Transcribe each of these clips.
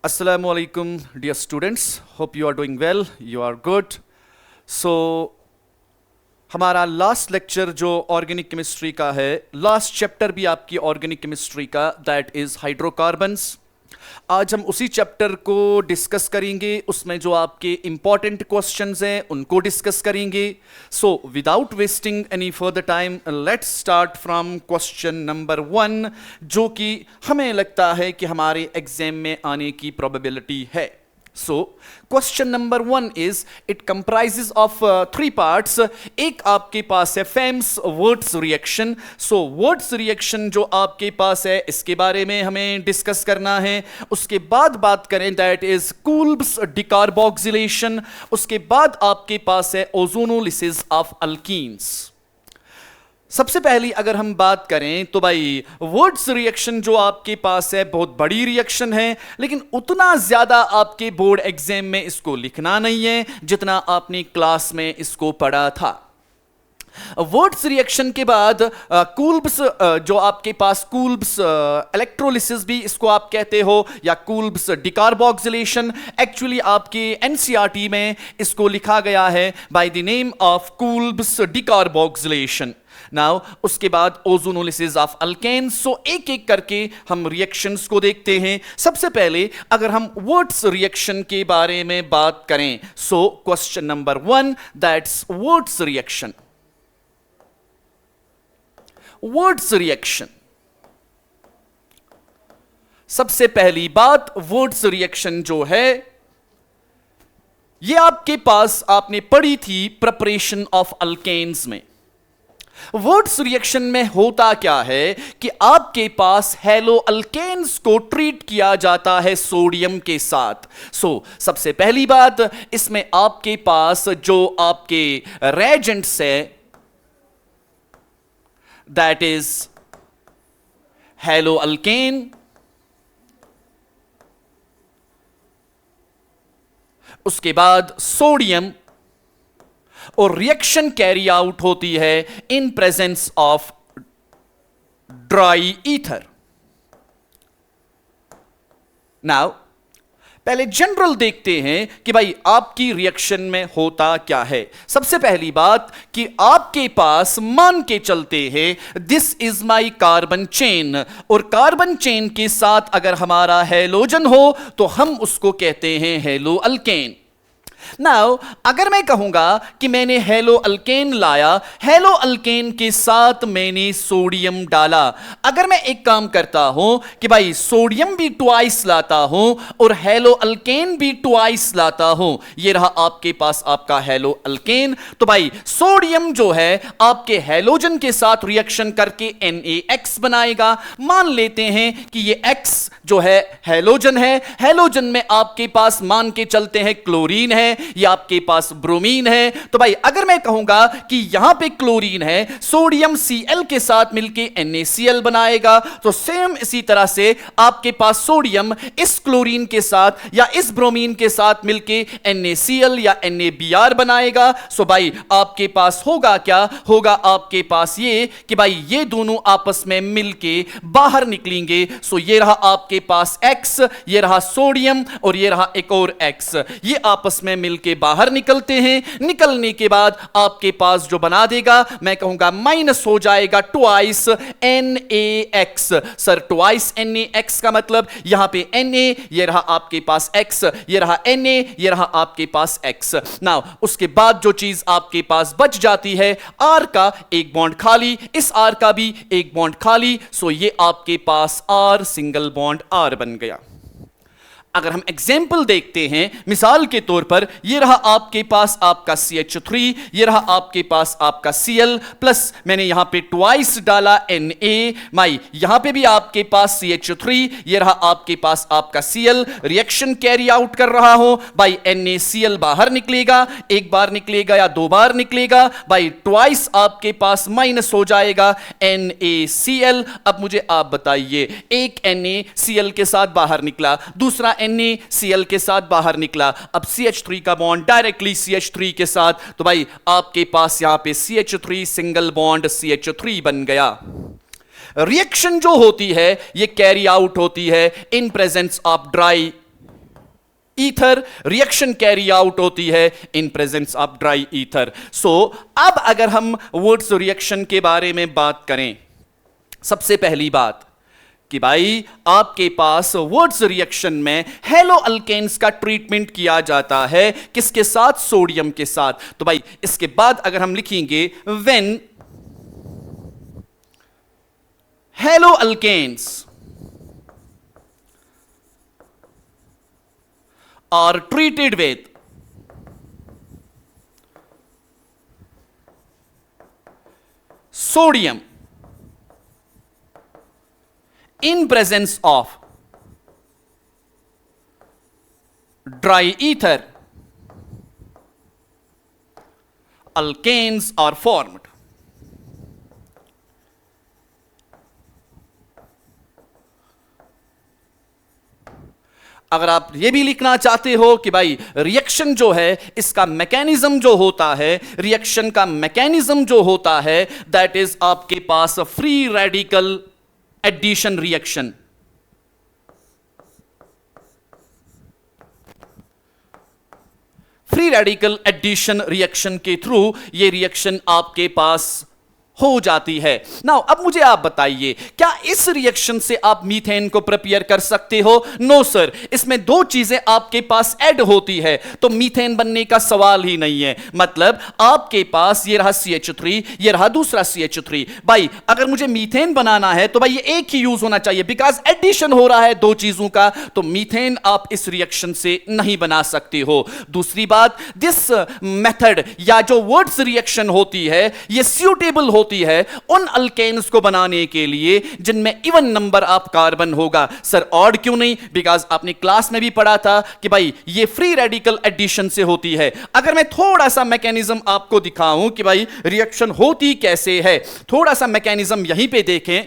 Assalamu alaikum, dear students. Hope you are doing well. You are good. So, हमारा last lecture जो organic chemistry का है, last chapter भी आपकी organic chemistry का, दैट इज हाइड्रोकार्बन्स. आज हम उसी चैप्टर को डिस्कस करेंगे. उसमें जो आपके इंपॉर्टेंट क्वेश्चंस हैं उनको डिस्कस करेंगे. So without wasting any further time, let's start from question number 1, जो कि हमें लगता है कि हमारे एग्जाम में आने की प्रोबेबिलिटी है. So, question number 1 is, it comprises of 3 parts. एक आपके पास है FAMS Wurtz reaction. So, Wurtz reaction जो आपके पास है, इसके बारे में हमें डिस्कस करना है. उसके बाद बात करें, that is Coulb's decarboxylation. उसके बाद आपके पास है ozonolysis of alkenes. सबसे पहली अगर हम बात करें तो भाई वुड्स रिएक्शन जो आपके पास है बहुत बड़ी रिएक्शन है, लेकिन उतना ज्यादा आपके बोर्ड एग्जाम में इसको लिखना नहीं है जितना आपने क्लास में इसको पढ़ा था. वुड्स रिएक्शन के बाद कूल्ब्स जो आपके पास कूल्ब्स इलेक्ट्रोलिसिस भी इसको आप कहते हो, या कूल्ब्स डिकार्बोक्सिलेशन. एक्चुअली आपके एनसीईआरटी में इसको लिखा गया है by the name of Kolbe's decarboxylation. Now उसके बाद ओजोनोलिसिस ऑफ अल्केन्स. सो एक एक करके हम रिएक्शंस को देखते हैं. सबसे पहले अगर हम वुड्स रिएक्शन के बारे में बात करें, so question number 1, that's Wurtz reaction. Wurtz reaction, सबसे पहली बात, वुड्स रिएक्शन जो है ये आपके पास आपने पढ़ी थी प्रिपरेशन ऑफ अल्केन्स में. वुड्स रिएक्शन में होता क्या है कि आपके पास हेलो अल्केन्स को ट्रीट किया जाता है सोडियम के साथ. सो सबसे पहली बात, इसमें आपके पास जो आपके रेजेंट्स है, दैट इज हेलो अल्केन. उसके बाद सोडियम, और रिएक्शन कैरी आउट होती है in presence of dry ether. Now पहले जनरल देखते हैं कि भाई आपकी रिएक्शन में होता क्या है. सबसे पहली बात कि आपके पास मान के चलते हैं this is my carbon chain, और कार्बन चेन के साथ अगर हमारा हैलोजन हो तो हम उसको कहते हैं हेलो अल्केन. नाउ अगर मैं कहूंगा कि मैंने हेलो अल्केन लाया, हेलो अल्केन के साथ मैंने सोडियम डाला. अगर मैं एक काम करता हूं कि भाई सोडियम भी ट्वाइस लाता हूं और हेलो अल्केन भी ट्वाइस लाता हूं, ये रहा आपके पास आपका हेलो अल्केन. तो भाई सोडियम जो है आपके हेलोजन के साथ रिएक्शन करके NaX बनाएगा. मान लेते हैं कि ये X जो है हेलोजन है. हेलोजन में आपके पास मान के चलते हैं क्लोरीन है, या आपके पास ब्रोमीन है. तो भाई अगर मैं कहूंगा कि यहां पे क्लोरीन है, सोडियम Cl के साथ मिलके NaCl बनाएगा, तो सेम इसी तरह से आपके पास सोडियम इस क्लोरीन के साथ या इस ब्रोमीन के साथ मिलके NaCl या NaBr बनाएगा. सो भाई आपके पास होगा क्या, होगा आपके पास ये कि भाई ये दोनों आपस में मिलके बाहर निकलेंगे. सो ये रहा आपके पास X, ये रहा सोडियम, और ये रहा एक और X. ये आपस में मिलके बाहर निकलते हैं. निकलने के बाद आपके पास जो बना देगा, मैं कहूंगा माइनस हो जाएगा twice NaX. Sir twice NaX का मतलब यहां पे Na, ये रहा आपके पास X, ये रहा Na, ये रहा आपके पास X. नाउ उसके बाद जो चीज आपके पास बच जाती है, R का एक बॉन्ड खाली, इस R का भी एक बॉन्ड खाली. सो ये आपके पास R सिंगल बॉन्ड R बन गया. अगर हम एग्जाम्पल देखते हैं, मिसाल के तौर पर ये रहा आपके पास आपका CH3, ये रहा आपके पास आपका Cl, प्लस मैंने यहां पे ट्वाइस डाला Na. माई यहां पे भी आपके पास CH3, ये रहा आपके पास आपका Cl. रिएक्शन कैरी आउट कर रहा हूं भाई, NaCl बाहर निकलेगा, एक बार निकलेगा या दो बार निकलेगा. भाई ट्वाइस आपके पास माइनस हो जाएगा NaCl. अब मुझे आप बताइए, एक NaCl के साथ बाहर निकला, दूसरा NaCl के साथ बाहर निकला. अब CH3 का बॉन्ड डायरेक्टली CH3 के साथ, तो भाई आपके पास यहां पे CH3 सिंगल बॉन्ड CH3 बन गया. रिएक्शन जो होती है ये कैरी आउट होती है in presence of dry ether reaction carry out होती है in presence of dry ether. So अब अगर हम वुड्स रिएक्शन के बारे में बात करें, सबसे पहली बात कि भाई आपके पास वुड्स रिएक्शन में हेलो अल्केन्स का ट्रीटमेंट किया जाता है, किसके साथ? सोडियम के साथ। तो भाई इसके बाद अगर हम लिखेंगे when haloalkanes are treated with sodium in presence of dry ether, alkanes are formed. अगर आप ये भी लिखना चाहते हो कि भाई रिएक्शन जो है इसका मैकेनिज्म जो होता है, रिएक्शन का मैकेनिज्म जो होता है, दैट इज आपके पास free radical addition reaction. Free radical addition reaction के थ्रू ये रिएक्शन आपके पास हो जाती है। नाउ अब मुझे आप बताइए, क्या इस रिएक्शन से आप मीथेन को प्रिपेयर कर सकते हो? नो सर, इसमें दो चीजें आपके पास ऐड होती है, तो मीथेन बनने का सवाल ही नहीं है। मतलब आपके पास ये रहा CH3, ये रहा दूसरा CH3। भाई अगर मुझे मीथेन बनाना है तो भाई ये एक ही यूज होना चाहिए, बिकॉज एडिशन हो रहा है दो चीजों का, तो मीथेन आप इस रिएक्शन से नहीं बना सकते हो। दूसरी बात, दिस मेथड या जो वर्ड्स रिएक्शन होती है ये सूटेबल होती है उन अल्केन्स को बनाने के लिए जिनमें इवन नंबर ऑफ कार्बन होगा। सर ऑड क्यों नहीं? बिकॉज आपने क्लास में भी पढ़ा था कि भाई ये फ्री रेडिकल एडिशन से होती है। अगर मैं थोड़ा सा मैकेनिज्म आपको दिखाऊं कि भाई रिएक्शन होती कैसे है, थोड़ा सा मैकेनिज्म यहीं पे देखें।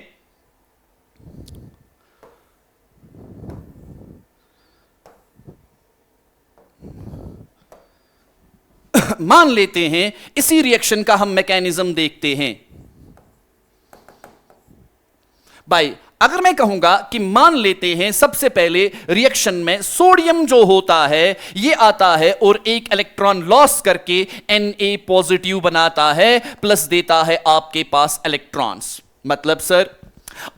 मान लेते हैं इसी रिएक्शन का हम मैकेनिज्म देखते हैं। भाई अगर मैं कहूंगा कि मान लेते हैं सबसे पहले रिएक्शन में सोडियम जो होता है ये आता है और एक इलेक्ट्रॉन लॉस करके Na पॉजिटिव बनाता है, प्लस देता है आपके पास इलेक्ट्रॉन्स। मतलब सर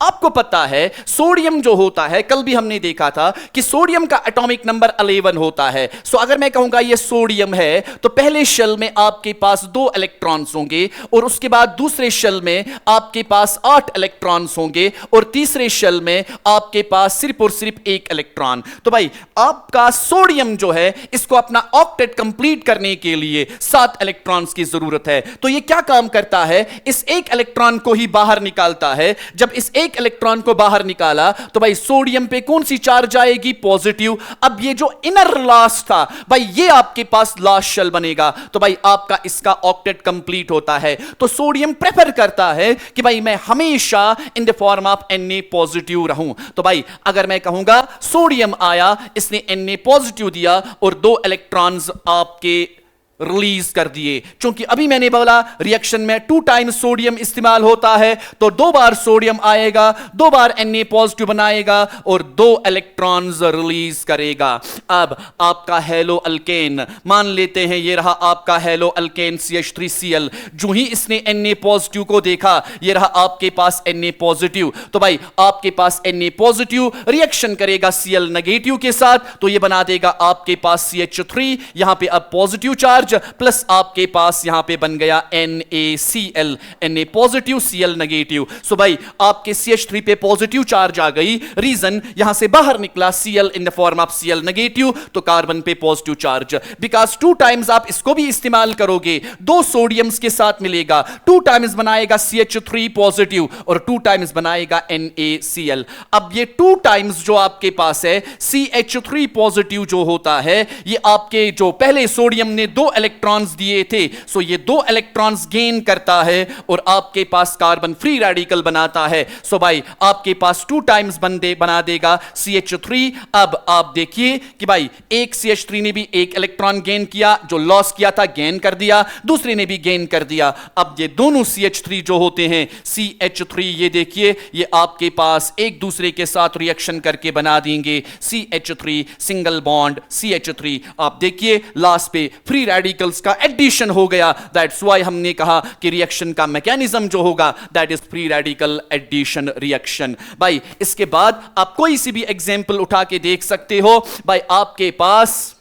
आपको पता है सोडियम जो होता है, कल भी हमने देखा था कि सोडियम का एटॉमिक नंबर 11 होता है। सो अगर मैं कहूंगा ये सोडियम है तो पहले शेल में आपके पास 2 इलेक्ट्रॉन्स होंगे और उसके बाद दूसरे शेल में आपके पास 8 इलेक्ट्रॉन्स होंगे और तीसरे शेल में आपके पास सिर्फ और सिर्फ 1 इलेक्ट्रॉन। तो भाई आपका सोडियम जो है इसको अपना ऑक्टेट कंप्लीट करने के लिए 7 इलेक्ट्रॉन्स की जरूरत है। तो ये क्या काम करता है, इस एक इलेक्ट्रॉन को ही बाहर निकालता है। जब इस एक इलेक्ट्रॉन को बाहर निकाला तो भाई सोडियम पे कौन सी चार्ज आएगी? पॉजिटिव। अब ये जो इनर लास्ट था भाई ये आपके पास लास्ट शेल बनेगा, तो भाई आपका इसका ऑक्टेट कंप्लीट होता है। तो सोडियम प्रेफर करता है कि भाई मैं हमेशा इन the form of Na positive रहूं। तो भाई अगर मैं कहूंगा सोडियम आया, इसने Na पॉजिटिव दिया और 2 इलेक्ट्रॉन्स आपके रिलीज कर दिए। क्योंकि अभी मैंने बोला रिएक्शन में 2 टाइम्स सोडियम इस्तेमाल होता है, तो 2 बार सोडियम आएगा, 2 बार Na पॉजिटिव बनाएगा और 2 इलेक्ट्रॉन्स रिलीज करेगा। अब आपका हेलो अल्केन मान लेते हैं ये रहा आपका हेलो अल्केन CH3Cl। जो ही इसने Na पॉजिटिव को देखा ये रहा आपके पास Na पॉजिटिव, तो भाई आपके पास Na पॉजिटिव रिएक्शन करेगा Cl नेगेटिव के साथ, तो ये बना देगा आपके पास CH3। यहां पे अब पॉजिटिव चार्ज प्लस आपके पास यहां पे बन गया NaCl, Na positive Cl negative. So भाई आपके CH3 पे पॉजिटिव चार्ज आ गई, रीजन यहां से बाहर निकला Cl in the form of Cl negative, तो कार्बन पे पॉजिटिव चार्ज। बिकॉज 2 टाइम्स आप इसको भी इस्तेमाल करोगे, 2 सोडियम्स के साथ मिलेगा, 2 टाइम्स बनाएगा CH3 पॉजिटिव और 2 टाइम्स बनाएगा NaCl। अब ये 2 टाइम्स जो आपके पास है CH3 पॉजिटिव जो होता है ये आपके जो पहले सोडियम ने 2 इलेक्ट्रॉन्स दिए थे, सो ये 2 इलेक्ट्रॉन्स गेन करता है और आपके पास कार्बन फ्री रेडिकल बनाता है। सो भाई आपके पास 2 टाइम्स बना देगा CH3। अब आप देखिए कि भाई एक CH3 ने भी एक इलेक्ट्रॉन गेन किया, जो लॉस किया था गेन कर दिया, दूसरे ने भी गेन कर दिया। अब ये दोनों CH3 जो होते हैं CH3, ये देखिए ये आपके पास एक दूसरे के साथ रिएक्शन करके बना देंगे CH3 सिंगल बॉन्ड CH3। आप देखिए लास्ट पे फ्री रेडिकल्स का एडिशन हो गया। दैट्स व्हाई हमने कहा कि रिएक्शन का मैकेनिज्म जो होगा that is free radical addition reaction. भाई इसके बाद आप कोई सी भी एग्जांपल उठा के देख सकते हो। भाई आपके पास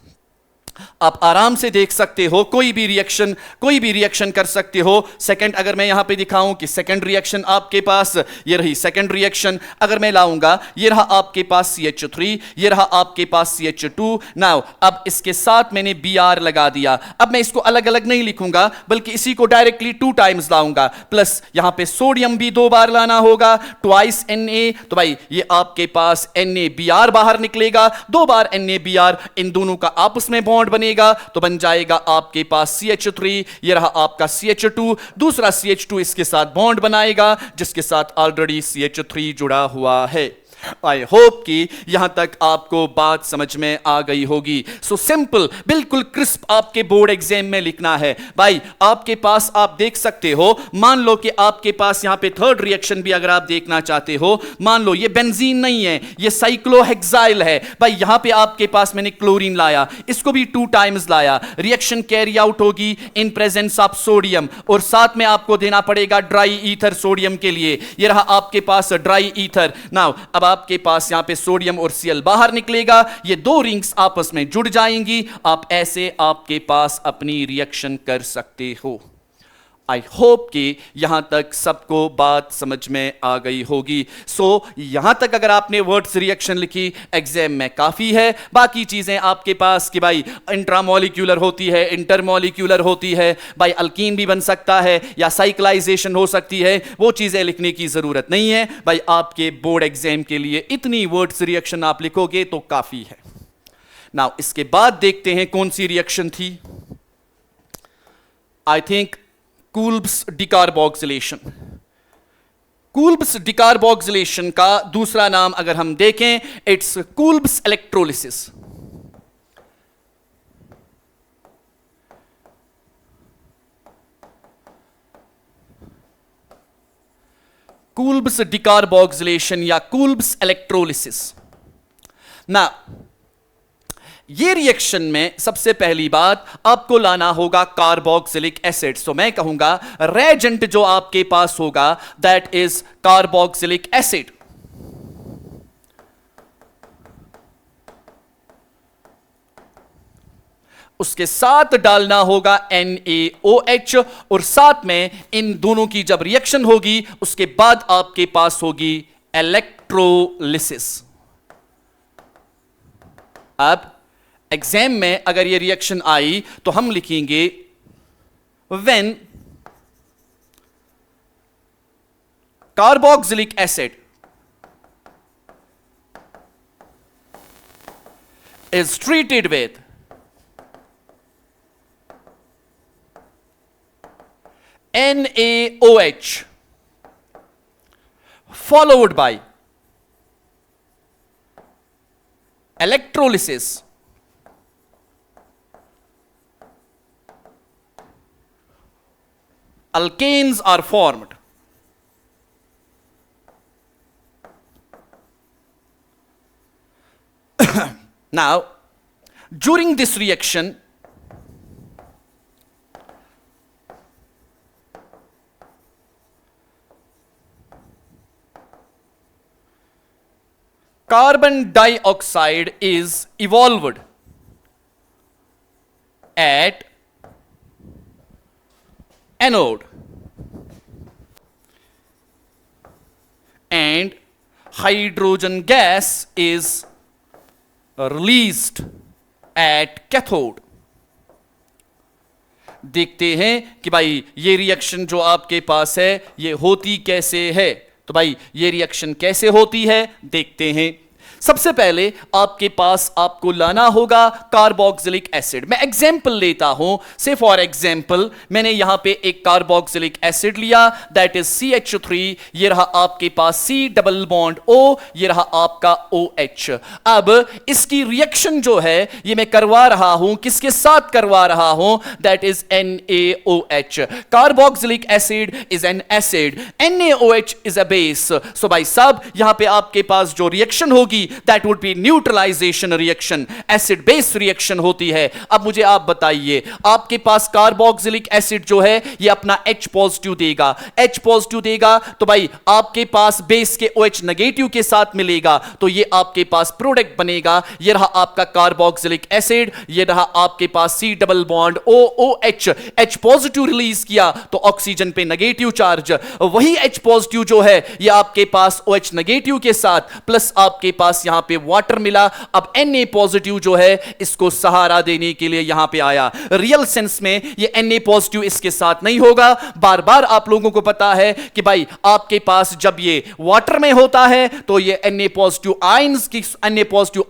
आप आराम से देख सकते हो, कोई भी रिएक्शन कर सकते हो। सेकंड अगर मैं यहां पे दिखाऊं कि सेकंड रिएक्शन आपके पास ये रही सेकंड रिएक्शन, अगर मैं लाऊंगा ये रहा आपके पास CH3, ये रहा आपके पास CH2। नाउ अब इसके साथ मैंने Br लगा दिया। अब मैं इसको अलग अलग नहीं लिखूंगा बल्कि इसी को डायरेक्टली 2 टाइम्स लाऊंगा, प्लस यहां पे सोडियम भी 2 बार लाना होगा, ट्वाइस Na। तो भाई ये आपके पास NaBr बाहर निकलेगा, 2 बार NaBr, इन दोनों का आपस में बॉन्ड बनेगा तो बन जाएगा आपके पास CH3। ये रहा आपका CH2, दूसरा CH2 इसके साथ बॉन्ड बनाएगा जिसके साथ ऑलरेडी CH3 जुड़ा हुआ है। आई होप कि यहां तक आपको बात समझ में आ गई होगी। सो सिंपल, बिल्कुल क्रिस्प आपके बोर्ड एग्जाम में लिखना है। भाई आपके पास आप देख सकते हो, मान लो कि आपके पास यहां पे थर्ड रिएक्शन भी अगर आप देखना चाहते हो, मान लो ये बेंजीन नहीं है, ये साइक्लोहेक्साइल है। भाई यहां पे आपके पास मैंने क्लोरीन लाया, इसको भी 2 टाइम्स लाया, रिएक्शन कैरी आउट होगी इन प्रेजेंस ऑफ सोडियम, और साथ में आपको देना पड़ेगा ड्राई ईथर सोडियम के लिए। ये रहा आपके पास ड्राई ईथर। नाउ अब आपके पास यहां पे सोडियम और Cl बाहर निकलेगा, ये 2 रिंग्स आपस में जुड़ जाएंगी। आप ऐसे आपके पास अपनी रिएक्शन कर सकते हो। आई होप कि यहां तक सबको बात समझ में आ गई होगी। सो यहां तक अगर आपने वर्ड्स रिएक्शन लिखी एग्जाम में काफी है। बाकी चीजें आपके पास कि भाई इंट्रामोलिक्यूलर होती है, इंटरमोलिक्यूलर होती है, भाई अल्कीन भी बन सकता है या साइक्लाइजेशन हो सकती है, वो चीजें लिखने की जरूरत नहीं है। भाई आपके बोर्ड एग्जाम के लिए इतनी वर्ड्स रिएक्शन आप लिखोगे तो काफी है। नाउ इसके बाद देखते हैं कौन सी रिएक्शन थी। I think Kolbe's decarboxylation. Kolbe's decarboxylation का दूसरा नाम अगर हम देखें, it's Kolbe's electrolysis. Kolbe's decarboxylation या कूल्ब्स इलेक्ट्रोलिसिस। ना ये रिएक्शन में सबसे पहली बात आपको लाना होगा कार्बोक्सिलिक एसिड। सो मैं कहूंगा रेजेंट जो आपके पास होगा दैट इज कार्बोक्सिलिक एसिड। उसके साथ डालना होगा NaOH, और साथ में इन दोनों की जब रिएक्शन होगी उसके बाद आपके पास होगी इलेक्ट्रोलिसिस। अब एग्जाम में अगर ये रिएक्शन आई तो हम लिखेंगे when carboxylic acid is treated with NaOH followed by electrolysis, alkanes are formed. Now, during this reaction, carbon dioxide is evolved at anode and hydrogen gas is released at cathode. देखते हैं कि भाई ये reaction जो आपके पास है ये होती कैसे है। तो भाई ये रिएक्शन कैसे होती है देखते हैं। सबसे पहले आपके पास आपको लाना होगा कार्बोक्सिलिक एसिड। मैं एग्जांपल लेता हूं, से फॉर एग्जांपल मैंने यहां पे एक कार्बोक्सिलिक एसिड लिया, दैट इज CH3। ये रहा आपके पास C डबल बॉन्ड O, ये रहा आपका OH। अब इसकी रिएक्शन जो है ये मैं करवा रहा हूं, किसके साथ करवा रहा हूं, that is NaOH। Carboxylic acid is an acid, NaOH is a base. So भाई साहब यहां पे आपके पास जो रिएक्शन होगी that would be neutralisation reaction, acid base reaction होती है। अब मुझे आप बताइए, आपके पास कार्बोक्सिलिक एसिड जो है ये अपना H पॉजिटिव देगा, H पॉजिटिव देगा तो भाई आपके पास बेस के OH नेगेटिव के साथ मिलेगा, तो ये आपके पास प्रोडक्ट बनेगा। ये रहा आपका कार्बोक्सिलिक एसिड, ये रहा आपके पास C double bond OH। H positive release किया तो ऑक्सीजन पे नेगेटिव चार्ज, वही H पॉजिटिव जो है ये आपके पास OH नेगेटिव के साथ प्लस आपके पास यहां पे वाटर मिला। अब Na पॉजिटिव जो है इसको सहारा देने के लिए यहां पे आया। रियल सेंस में ये Na पॉजिटिव इसके साथ नहीं होगा। बार बार आप लोगों को पता है कि भाई आपके पास जब ये वाटर में होता है तो ये Na पॉजिटिव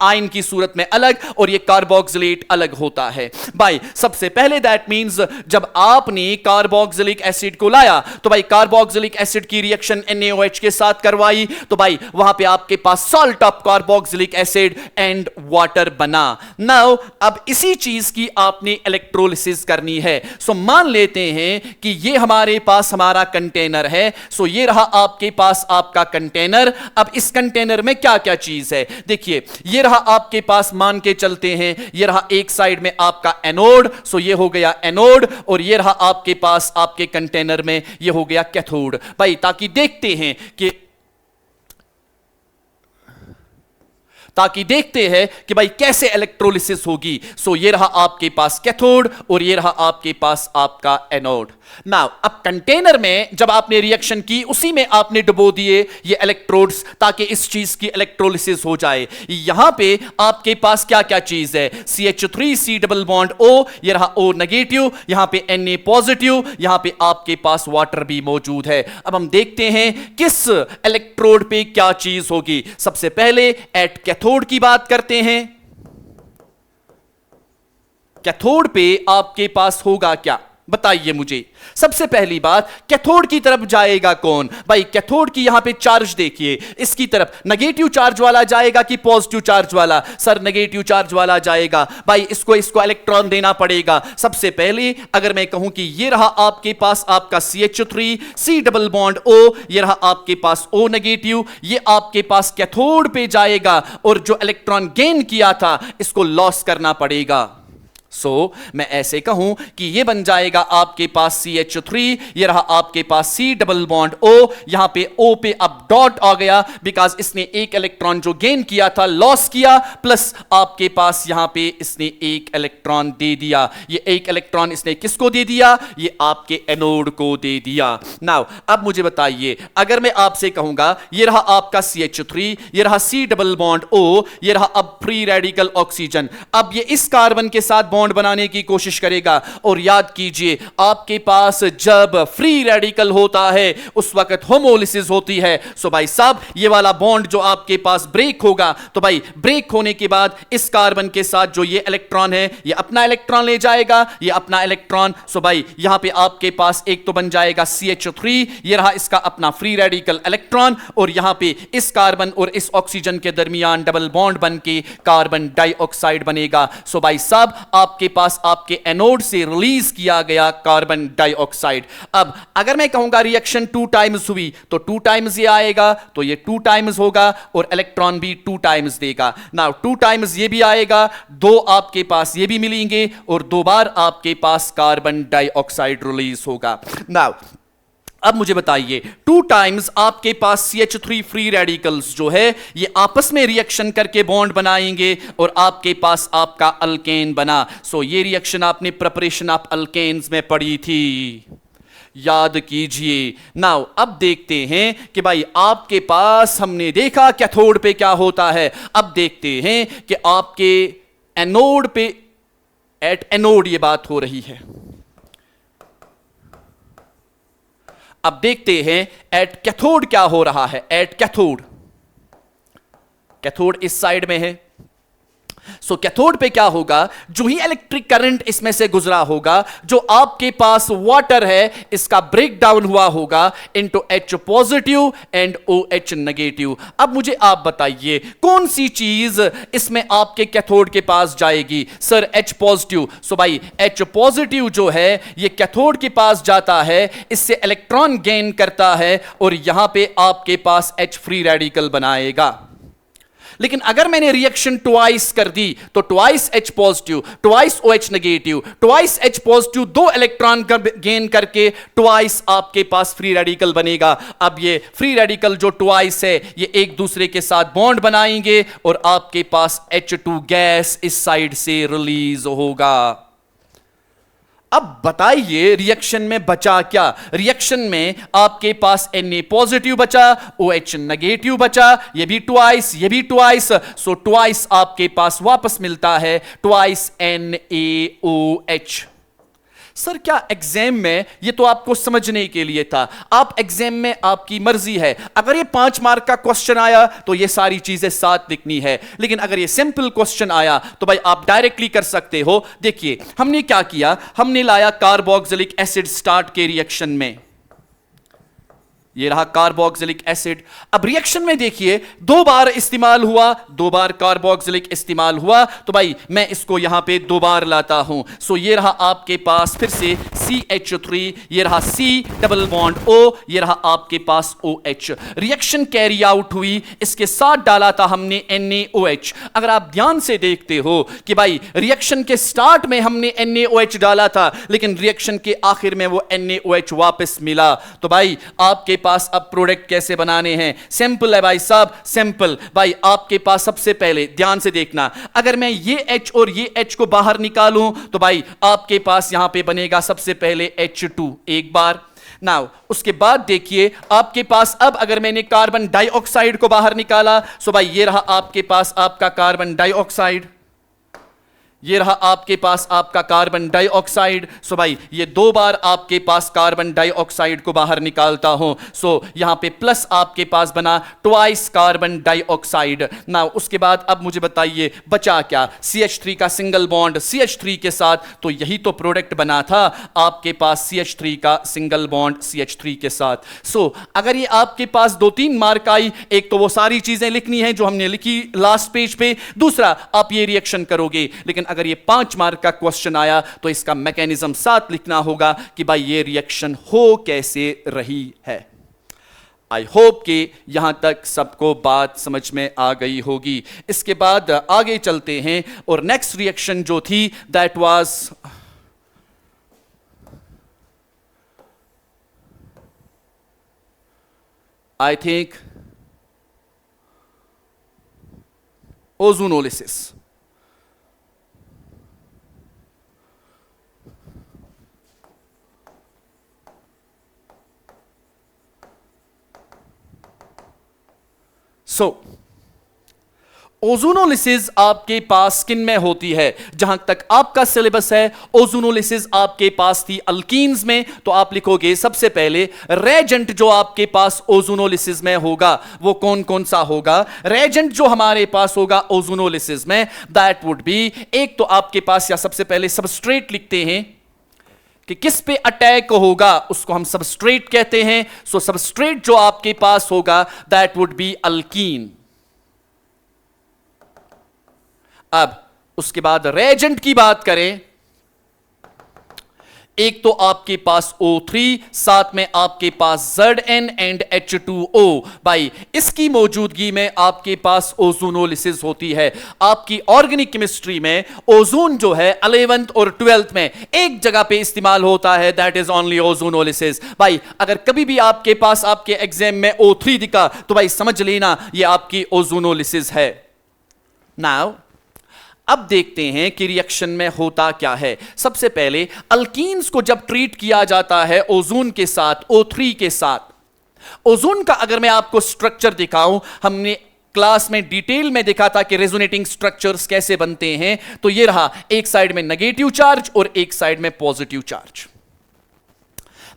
आयन की सूरत में अलग और ये कार्बोक्सिलेट अलग होता है। भाई सबसे पहले दैट मींस जब आपने कार्बोक्सिलिक एसिड को लाया तो भाई कार्बोक्सिलिक एसिड की रिएक्शन NaOH के साथ करवाई तो भाई वहां पे आपके पास salt of carboxylic acid and water now. नाउ अब इसी चीज की आपने इलेक्ट्रोलिसिस करनी है। सो मान लेते हैं कि ये हमारे पास हमारा कंटेनर है। सो ये रहा आपके पास आपका कंटेनर। अब इस कंटेनर में क्या क्या चीज है, देखिए ये रहा आपके पास, मान के चलते हैं ये रहा एक साइड में आपका एनोड, सो ये हो गया एनोड, और ये रहा आपके पास आपके कंटेनर में ये हो गया कैथोड। भाई ताकि देखते हैं कि भाई कैसे इलेक्ट्रोलिसिस होगी। सो ये रहा आपके पास कैथोड और ये रहा आपके पास आपका एनोड। नाउ अब कंटेनर में जब आपने रिएक्शन की उसी में आपने डुबो दिए ये इलेक्ट्रोड्स ताकि इस चीज की इलेक्ट्रोलिसिस हो जाए। यहां पे आपके पास क्या क्या चीज है, CH3 C double bond O, ये रहा O नेगेटिव, यहां पे Na पॉजिटिव, यहां पे आपके पास वाटर भी मौजूद है। अब हम देखते हैं किस इलेक्ट्रोड पे क्या चीज होगी। सबसे पहले एट कैथोड की बात करते हैं। कैथोड पे आपके पास होगा क्या, बताइए मुझे। सबसे पहली बात, कैथोड की तरफ जाएगा कौन, भाई कैथोड की यहां पे चार्ज देखिए, इसकी तरफ नेगेटिव चार्ज वाला जाएगा कि पॉजिटिव चार्ज वाला, सर नेगेटिव चार्ज वाला जाएगा। भाई इसको इलेक्ट्रॉन देना पड़ेगा। सबसे पहले अगर मैं कहूं कि ये रहा आपके पास आपका CH3 C double bond O, ये रहा आपके पास O नेगेटिव, ये आपके पास कैथोड पे जाएगा और जो इलेक्ट्रॉन गेन किया था इसको लॉस करना पड़ेगा। सो मैं ऐसे कहूं कि ये बन जाएगा आपके पास CH3, ये रहा आपके पास C डबल बॉन्ड O, यहां पे O पे अब डॉट आ गया बिकॉज इसने एक इलेक्ट्रॉन जो गेन किया था लॉस किया, प्लस आपके पास यहां पे इसने एक इलेक्ट्रॉन दे दिया। ये एक इलेक्ट्रॉन इसने किसको दे दिया, ये आपके एनोड को दे दिया। नाउ अब मुझे बताइए, अगर मैं आपसे कहूंगा ये रहा आपका CH3, ये रहा C डबल बॉन्ड O, ये रहा अब फ्री रेडिकल ऑक्सीजन, अब ये इस कार्बन के साथ बॉन्ड बनाने की कोशिश करेगा। और याद कीजिए आपके पास जब फ्री रेडिकल होता है उस वक्त होमोलिसिस होती है। सो भाई साहब ये वाला बॉन्ड जो आपके पास ब्रेक होगा, तो भाई ब्रेक होने के बाद इस कार्बन के साथ जो ये इलेक्ट्रॉन है ये अपना इलेक्ट्रॉन ले जाएगा, ये अपना इलेक्ट्रॉन। सो भाई यहां पे आपके पास एक तो बन जाएगा CH3, ये रहा इसका अपना फ्री रेडिकल इलेक्ट्रॉन, और यहां पे इस कार्बन और इस ऑक्सीजन के दरमियान डबल बॉन्ड बन के कार्बन डाइऑक्साइड बनेगा। सो भाई साहब आपके पास आपके एनोड से रिलीज किया गया कार्बन डाइऑक्साइड। अब अगर मैं कहूंगा रिएक्शन 2 टाइम्स हुई तो 2 टाइम्स ये आएगा, तो ये 2 टाइम्स होगा और इलेक्ट्रॉन भी 2 टाइम्स देगा। नाउ 2 टाइम्स ये भी आएगा, 2 आपके पास ये भी मिलेंगे और 2 बार आपके पास कार्बन डाइऑक्साइड रिलीज होगा। नाउ अब मुझे बताइए 2 टाइम्स आपके पास CH3 फ्री रेडिकल्स जो है ये आपस में रिएक्शन करके बॉन्ड बनाएंगे और आपके पास आपका अल्केन बना। सो ये रिएक्शन आपने प्रिपरेशन ऑफ अल्केन्स में पढ़ी थी, याद कीजिए। नाउ अब देखते हैं कि भाई आपके पास हमने देखा कैथोड पे क्या होता है, अब देखते हैं कि आपके एनोड पे, एट एनोड ये बात हो रही है। अब देखते हैं एट कैथोड क्या हो रहा है। एट कैथोड कैथोड इस साइड में है। सो कैथोड पे क्या होगा, जो ही इलेक्ट्रिक करंट इसमें से गुजरा होगा, जो आपके पास वाटर है इसका ब्रेक डाउन हुआ होगा into H positive and OH negative. अब मुझे आप बताइए कौन सी चीज इसमें आपके कैथोड के पास जाएगी? Sir H positive. सो भाई H पॉजिटिव जो है ये कैथोड के पास जाता है, इससे इलेक्ट्रॉन गेन करता है और यहां पे आपके पास H फ्री रेडिकल बनाएगा। लेकिन अगर मैंने रिएक्शन ट्वाइस कर दी तो twice H positive, twice OH negative, twice H positive, 2 electron gain करके ट्वाइस आपके पास फ्री रेडिकल बनेगा। अब ये फ्री रेडिकल जो ट्वाइस है ये एक दूसरे के साथ बॉन्ड बनाएंगे और आपके पास H2 गैस इस साइड से रिलीज होगा। अब बताइए रिएक्शन में बचा क्या? रिएक्शन में आपके पास Na पॉजिटिव बचा, OH नेगेटिव बचा, ये भी ट्वाइस, ये भी ट्वाइस। सो ट्वाइस आपके पास वापस मिलता है, ट्वाइस NaOH। सर क्या एग्जाम में, ये तो आपको समझने के लिए था, आप एग्जाम में आपकी मर्जी है, अगर ये 5 मार्क का क्वेश्चन आया तो ये सारी चीजें साथ लिखनी है, लेकिन अगर ये सिंपल क्वेश्चन आया तो भाई आप डायरेक्टली कर सकते हो। देखिए हमने क्या किया, हमने लाया कार्बोक्सिलिक एसिड स्टार्ट के रिएक्शन में, ये रहा कार्बोक्सिलिक एसिड। अब रिएक्शन में देखिए 2 बार इस्तेमाल हुआ, 2 बार कार्बोक्सिलिक इस्तेमाल हुआ, तो भाई मैं इसको यहां पे 2 बार लाता हूं। सो ये रहा आपके पास फिर से CH3, ये रहा C डबल बॉन्ड O, ये रहा आपके पास OH। रिएक्शन कैरी आउट हुई, इसके साथ डाला था हमने NaOH। अगर आप ध्यान से देखते हो कि भाई रिएक्शन के स्टार्ट में हमने NaOH डाला था, लेकिन रिएक्शन के आखिर में वो NaOH वापस मिला। तो भाई आपके पास अब प्रोडक्ट कैसे बनाने हैं? सिंपल है भाई साहब, सिंपल। भाई आपके पास सबसे पहले ध्यान से देखना, अगर मैं ये H और ये H को बाहर निकालूं तो भाई आपके पास यहां पे बनेगा सबसे पहले H2 एक बार। नाउ उसके बाद देखिए आपके पास, अब अगर मैंने कार्बन डाइऑक्साइड को बाहर निकाला, सो भाई ये रहा आपके पास आपका कार्बन डाइऑक्साइड, ये रहा आपके पास आपका कार्बन डाइऑक्साइड। सो भाई ये 2 बार आपके पास कार्बन डाइऑक्साइड को बाहर निकालता हूं, सो यहां पे प्लस आपके पास बना ट्वाइस कार्बन डाइऑक्साइड। ना उसके बाद अब मुझे बताइए बचा क्या? CH3 का सिंगल बॉन्ड CH3 के साथ, तो यही तो प्रोडक्ट बना था आपके पास CH3 का सिंगल बॉन्ड CH3 के साथ। सो अगर ये आपके पास 2-3 मार्क आई, एक तो वो सारी चीजें लिखनी है जो हमने लिखी लास्ट पेज पे, दूसरा आप ये रिएक्शन करोगे। लेकिन अगर ये 5 मार्क का क्वेश्चन आया तो इसका मैकेनिज्म साथ लिखना होगा कि भाई ये रिएक्शन हो कैसे रही है। आई होप कि यहां तक सबको बात समझ में आ गई होगी। इसके बाद आगे चलते हैं और नेक्स्ट रिएक्शन जो थी that was I think ozonolysis. So ozonolysis आपके पास किन में होती है? जहां तक आपका सिलेबस है ओजोनोलिसिस आपके पास थी अल्कीन्स में, तो आप लिखोगे सबसे पहले रेजेंट जो आपके पास ओजोनोलिसिस में होगा वो कौन कौन सा होगा? रेजेंट जो हमारे पास होगा ओजोनोलिसिस में दैट वुड बी, एक तो आपके पास, या सबसे पहले सबस्ट्रेट लिखते हैं कि किस पे अटैक होगा उसको हम सबस्ट्रेट कहते हैं। सो सबस्ट्रेट जो आपके पास होगा दैट वुड बी अल्कीन। अब उसके बाद रेजेंट की बात करें, एक तो आपके पास O3, साथ में आपके पास Zn एंड H2O। भाई इसकी मौजूदगी में आपके पास ओजोनोलिसिस होती है। आपकी ऑर्गेनिक केमिस्ट्री में ओजोन जो है 11th और 12th में एक जगह पे इस्तेमाल होता है, दैट इज ओनली ओजोनोलिसिस। भाई अगर कभी भी आपके पास आपके एग्जाम में O3 दिखा तो भाई समझ लेना ये आपकी ओजोनोलिसिस है। नाउ अब देखते हैं कि रिएक्शन में होता क्या है। सबसे पहले अल्कीन्स को जब ट्रीट किया जाता है ओजोन के साथ, O3 के साथ, ओजोन का अगर मैं आपको स्ट्रक्चर दिखाऊं, हमने क्लास में डिटेल में देखा था कि रेजोनेटिंग स्ट्रक्चर्स कैसे बनते हैं। तो ये रहा, एक साइड में नेगेटिव चार्ज और एक साइड में पॉजिटिव चार्ज।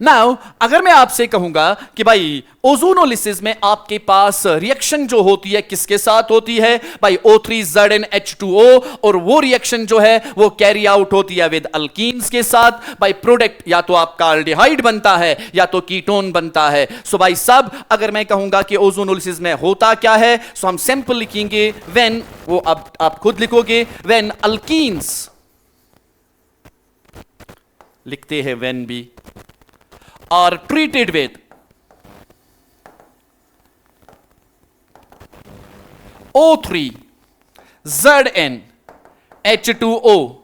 नाउ अगर मैं आपसे कहूंगा कि भाई ओजोनोलिसिस में आपके पास रिएक्शन जो होती है किसके साथ होती है, भाई O3ZnH2O, और वो रिएक्शन जो है वो कैरी आउट होती है विद अल्कीन्स के साथ। भाई प्रोडक्ट या तो आपका अल्डिहाइड बनता है या तो कीटोन बनता है। सो भाई सब अगर मैं कहूंगा कि ओजोनोलिसिस में होता क्या है, सो हम सिंपल लिखेंगे व्हेन, वो अब आप खुद लिखोगे, व्हेन अल्कीन्स, लिखते हैं व्हेन भी, are treated with O3ZnH2O,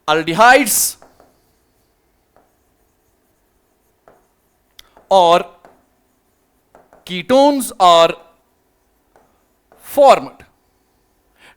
aldehydes or ketones are formed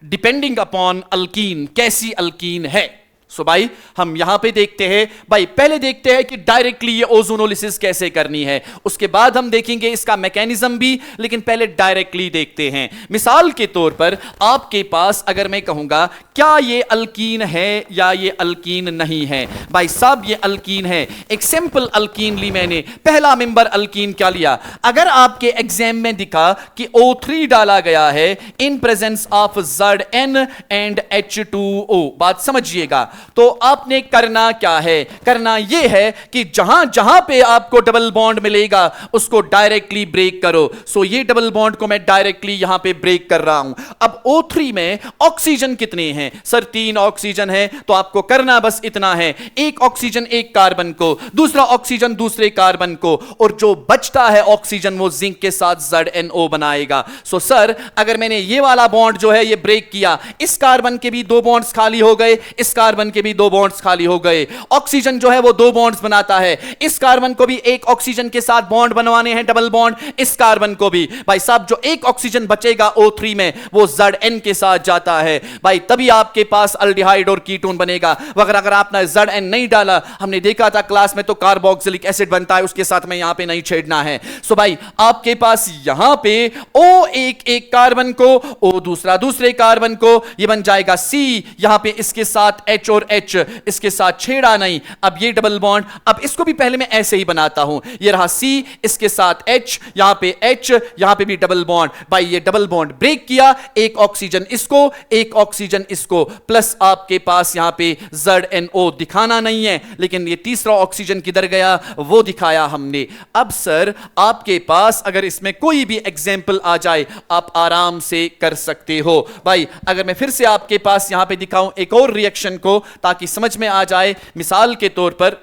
depending upon alkene, कैसी अल्कीन है। सो भाई हम यहां पे देखते हैं, भाई पहले देखते हैं कि डायरेक्टली ये ओजोनोलिसिस कैसे करनी है, उसके बाद हम देखेंगे इसका मैकेनिज्म भी, लेकिन पहले डायरेक्टली देखते हैं। मिसाल के तौर पर आपके पास अगर मैं कहूंगा क्या ये अल्कीन है या ये अल्कीन नहीं है, भाई साहब ये अल्कीन है। एक सिंपल अल्कीन ली मैंने, पहला मेंबर अल्कीन क्या लिया, अगर आपके एग्जाम में दिखा कि O3 डाला गया है in presence of Zn and H2O, बात समझिएगा, तो आपने करना क्या है, करना यह है कि जहां जहां पे आपको डबल बॉन्ड मिलेगा उसको डायरेक्टली ब्रेक करो। सो ये डबल बॉन्ड को मैं डायरेक्टली यहां पे ब्रेक कर रहा हूं। अब O3 में ऑक्सीजन कितने हैं, सर 3 ऑक्सीजन है, तो आपको करना बस इतना है, एक ऑक्सीजन एक कार्बन को, दूसरा ऑक्सीजन दूसरे कार्बन को, और जो बचता है ऑक्सीजन वो जिंक के साथ ZnO बनाएगा। सो सर अगर मैंने ये वाला बॉन्ड जो है ये ब्रेक किया, इस कार्बन के भी 2 बॉन्ड्स खाली हो गए, इस कार्बन के भी 2 बॉन्ड्स खाली हो गए। ऑक्सीजन जो है वो 2 बॉन्ड्स बनाता है, इस कार्बन को भी एक ऑक्सीजन के साथ बॉन्ड बनवाने हैं डबल बॉन्ड, इस कार्बन को भी। भाई साहब जो एक ऑक्सीजन बचेगा O3 में वो Zn के साथ जाता है, भाई तभी आपके पास अल्डिहाइड और कीटोन बनेगा। वगर अगर आपने Zn नहीं डाला, हमने देखा था क्लास में, तो कार्बोक्सिलिक एसिड बनता है, उसके साथ में यहां पे नहीं छेड़ना है। सो भाई आपके पास यहां पे O एक कार्बन को, O दूसरा दूसरे कार्बन को, ये बन जाएगा C, यहां पे इसके साथ H और H, इसके साथ छेड़ा नहीं। अब ये डबल बॉन्ड, अब इसको भी पहले मैं ऐसे ही बनाता हूं, ये रहा C, इसके साथ H, यहां पे H, यहां पे भी डबल बॉन्ड। भाई ये डबल बॉन्ड ब्रेक किया, एक ऑक्सीजन इसको, एक ऑक्सीजन इसको, प्लस आपके पास यहां पे ZnO दिखाना नहीं है, लेकिन ये तीसरा ऑक्सीजन किधर गया वो दिखाया हमने। अब सर आपके पास अगर इसमें कोई भी एग्जाम्पल आ जाए आप आराम से कर सकते हो। भाई अगर मैं फिर से आपके पास यहां पे दिखाऊं एक और रिएक्शन को ताकि समझ में आ जाए, मिसाल के तौर पर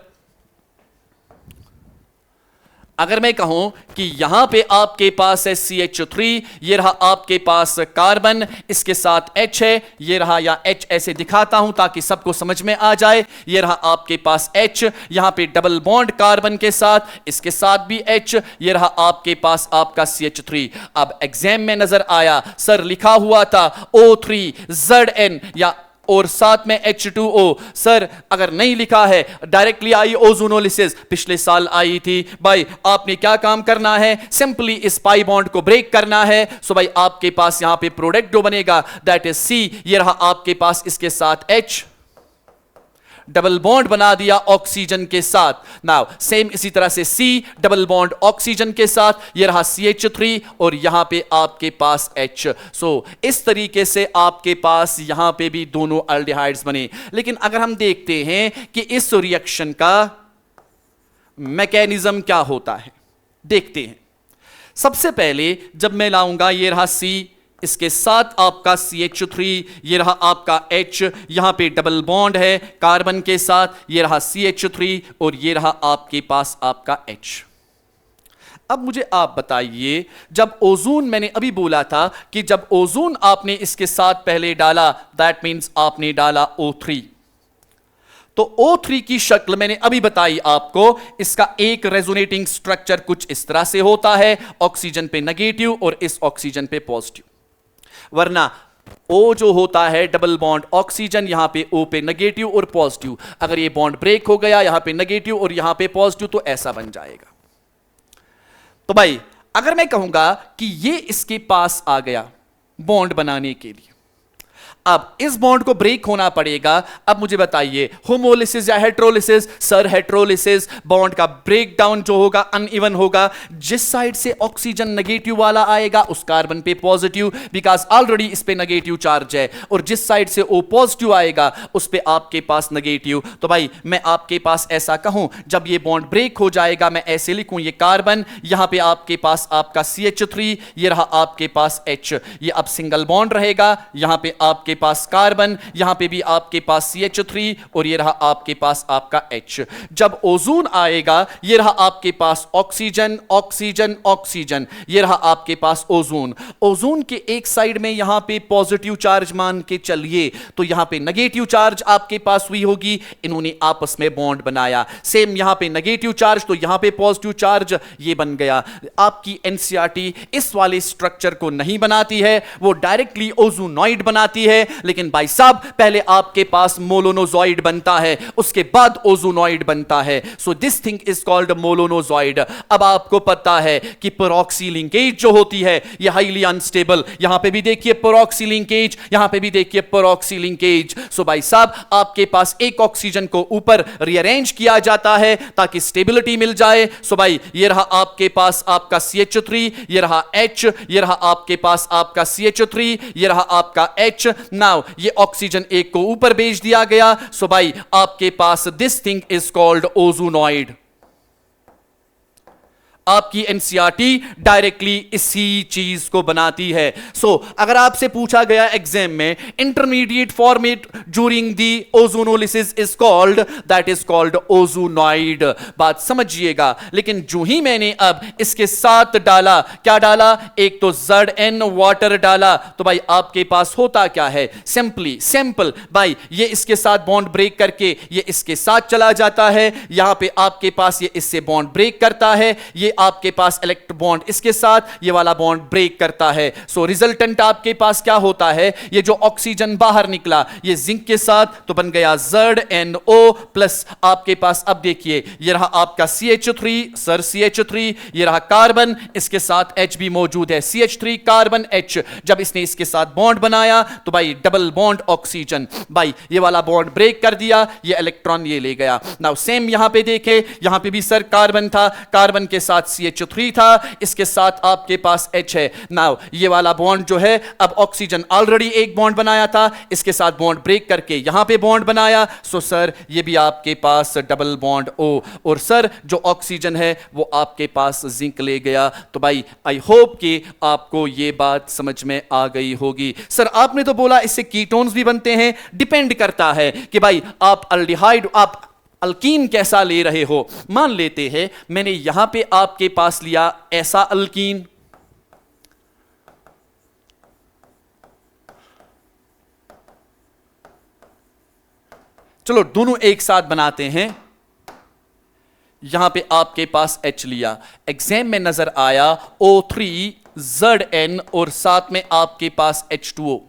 अगर मैं कहूं कि यहां पे आपके पास है CH3, ये रहा आपके पास कार्बन, इसके साथ H है, ये रहा, या H ऐसे दिखाता हूं ताकि सबको समझ में आ जाए, ये रहा आपके पास H, यहां पे डबल बॉन्ड कार्बन के साथ, इसके साथ भी H, ये रहा आपके पास आपका CH3। अब एग्जाम में नजर आया सर लिखा हुआ था O3Zn या और साथ में H2O, सर अगर नहीं लिखा है डायरेक्टली आई ओजोनोलिसिस, पिछले साल आई थी। भाई आपने क्या काम करना है, सिंपली इस पाई बॉन्ड को ब्रेक करना है। सो भाई आपके पास यहां पे प्रोडक्ट जो बनेगा दैट इज C, ये रहा आपके पास इसके साथ H, डबल बॉन्ड बना दिया ऑक्सीजन के साथ। नाउ सेम इसी तरह से C, डबल बॉन्ड ऑक्सीजन के साथ, ये रहा CH3 और यहां पे आपके पास H। सो इस तरीके से आपके पास यहां पे भी दोनों अल्डिहाइड्स बने। लेकिन अगर हम देखते हैं कि इस रिएक्शन का मैकेनिज्म क्या होता है, देखते हैं। सबसे पहले जब मैं लाऊंगा, ये रहा C, इसके साथ आपका CH3, ये रहा आपका H, यहां पे डबल बॉन्ड है कार्बन के साथ, ये रहा CH3 और ये रहा आपके पास आपका H। अब मुझे आप बताइए, जब ओजोन मैंने अभी बोला था कि जब ओजोन आपने इसके साथ पहले डाला दैट मींस आपने डाला O3, तो O3 की शक्ल मैंने अभी बताई आपको, इसका एक रेजोनेटिंग स्ट्रक्चर कुछ इस तरह से होता है, ऑक्सीजन पे नेगेटिव और इस ऑक्सीजन पे पॉजिटिव। वरना O जो होता है डबल बॉन्ड ऑक्सीजन, यहां पे O पे नेगेटिव और पॉजिटिव, अगर ये बॉन्ड ब्रेक हो गया यहां पे नेगेटिव और यहां पे पॉजिटिव तो ऐसा बन जाएगा। तो भाई अगर मैं कहूंगा कि ये इसके पास आ गया बॉन्ड बनाने के लिए, अब इस बॉन्ड को ब्रेक होना पड़ेगा। अब मुझे बताइए होमोलिसिस या हेट्रोलिसिस? सर हेट्रोलिसिस, बॉन्ड का ब्रेक डाउन जो होगा अनइवन होगा। जिस साइड से ऑक्सीजन नेगेटिव वाला आएगा उस कार्बन पे पॉजिटिव, बिकॉज ऑलरेडी इस पे नेगेटिव चार्ज है, और जिस साइड से ओ पॉजिटिव आएगा उस पे आपके पास नेगेटिव। तो भाई मैं आपके पास ऐसा कहूं, जब ये बॉन्ड ब्रेक हो जाएगा मैं ऐसे लिखूं, ये कार्बन, यहां पे आपके पास आपका CH3, ये रहा आपके पास H, ये अब सिंगल बॉन्ड रहेगा। यहां पे आपके पास कार्बन, यहां पे भी आपके पास CH3, और ये रहा आपके पास आपका H। जब ओजोन आएगा, ये रहा आपके पास ऑक्सीजन ऑक्सीजन ऑक्सीजन, ये रहा आपके पास ओजोन। ओजोन के एक साइड में यहां पे पॉजिटिव चार्ज मान के चलिए, तो यहां पे नेगेटिव चार्ज आपके पास हुई होगी, इन्होंने आपस में बॉन्ड बनाया। सेम यहां पे नेगेटिव चार्ज, तो यहां पे पॉजिटिव चार्ज, ये बन गया। आपकी एनसीईआरटी इस वाले स्ट्रक्चर को नहीं बनाती है, वो डायरेक्टली ओजोनॉइड बनाती है। लेकिन भाई साहब पहले आपके पास मोलोनोजॉइड बनता है, उसके बाद ओजोनॉइड बनता है। So this thing is called molozonide. अब आपको पता है कि पेरोक्सी लिंकेज जो होती है ये हाईली अनस्टेबल, यहां पे भी देखिए पेरोक्सी लिंकेज, यहां पे भी देखिए पेरोक्सी लिंकेज। सो भाई साहब आपके पास एक ऑक्सीजन को ऊपर रीअरेंज किया जाता है ताकि स्टेबिलिटी मिल जाए। सो भाई ये रहा आपके पास आपका CH3, ये रहा H, ये रहा आपके पास आपका CH3, ये रहा आपका H। नाउ ये ऑक्सीजन एक को ऊपर भेज दिया गया। सो भाई आपके पास दिस थिंग इज कॉल्ड ओजोनॉइड। आपकी एनसीईआरटी डायरेक्टली इसी चीज को बनाती है। सो अगर आपसे पूछा गया एग्जाम में intermediate formed during the ozonolysis is called, that is called ozonide, बात समझिएगा। लेकिन जो ही मैंने अब इसके साथ डाला, क्या डाला, एक तो ZN वाटर डाला, तो भाई आपके पास होता क्या है, सिंपली सिंपल भाई ये इसके साथ बॉन्ड ब्रेक करके ये इसके साथ चला जाता है, यहां पे आपके पास ये इससे बॉन्ड ब्रेक करता है, ये आपके पास इलेक्ट्रो बॉन्ड इसके साथ ये वाला बॉन्ड ब्रेक करता है। सो रिजल्टेंट आपके पास क्या होता है, ये जो ऑक्सीजन बाहर निकला ये जिंक के साथ तो बन गया ZNO प्लस आपके पास, अब देखिए ये रहा आपका CH3, सर CH3, ये रहा कार्बन, इसके साथ H भी मौजूद है, CH3 कार्बन H। जब इसने इसके साथ बॉन्ड बनाया तो भाई डबल बॉन्ड ऑक्सीजन, भाई ये वाला बॉन्ड ब्रेक कर दिया, ये इलेक्ट्रॉन ये ले गया। नाउ सेम यहां पे देखे, यहां पे भी सर कार्बन था, कार्बन के साथ CH3 था, इसके साथ आपके पास H है। नाउ ये वाला बॉन्ड जो है, अब ऑक्सीजन ऑलरेडी एक बॉन्ड बनाया था, इसके साथ बॉन्ड ब्रेक करके यहां पे बॉन्ड बनाया। सो सर ये भी आपके पास डबल बॉन्ड O, और सर जो ऑक्सीजन है वो आपके पास जिंक ले गया। तो भाई आई होप कि आपको ये बात समझ में आ गई होगी। सर आपने तो बोला इससे कीटोन्स भी बनते हैं, डिपेंड करता है कि भाई आप अल्डिहाइड, आप अल्कीन कैसा ले रहे हो। मान लेते हैं मैंने यहां पे आपके पास लिया ऐसा अल्कीन, चलो दोनों एक साथ बनाते हैं, यहां पे आपके पास H लिया, एग्जाम में नजर आया O3ZN और साथ में आपके पास H2O।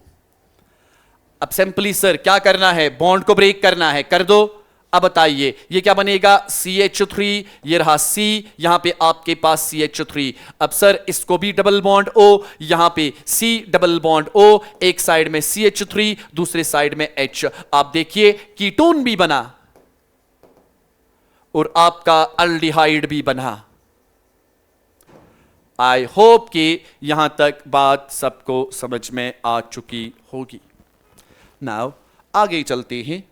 अब सिंपली सर क्या करना है, बॉन्ड को ब्रेक करना है, कर दो। अब बताइए ये क्या बनेगा, CH3, ये रहा C, यहां पे आपके पास CH3। अब सर इसको भी डबल बॉन्ड O, यहां पे C डबल बॉन्ड O, एक साइड में CH3 दूसरे साइड में H। आप देखिए कीटोन भी बना और आपका अल्डिहाइड भी बना। आई होप कि यहां तक बात सबको समझ में आ चुकी होगी। नाउ आगे चलते हैं।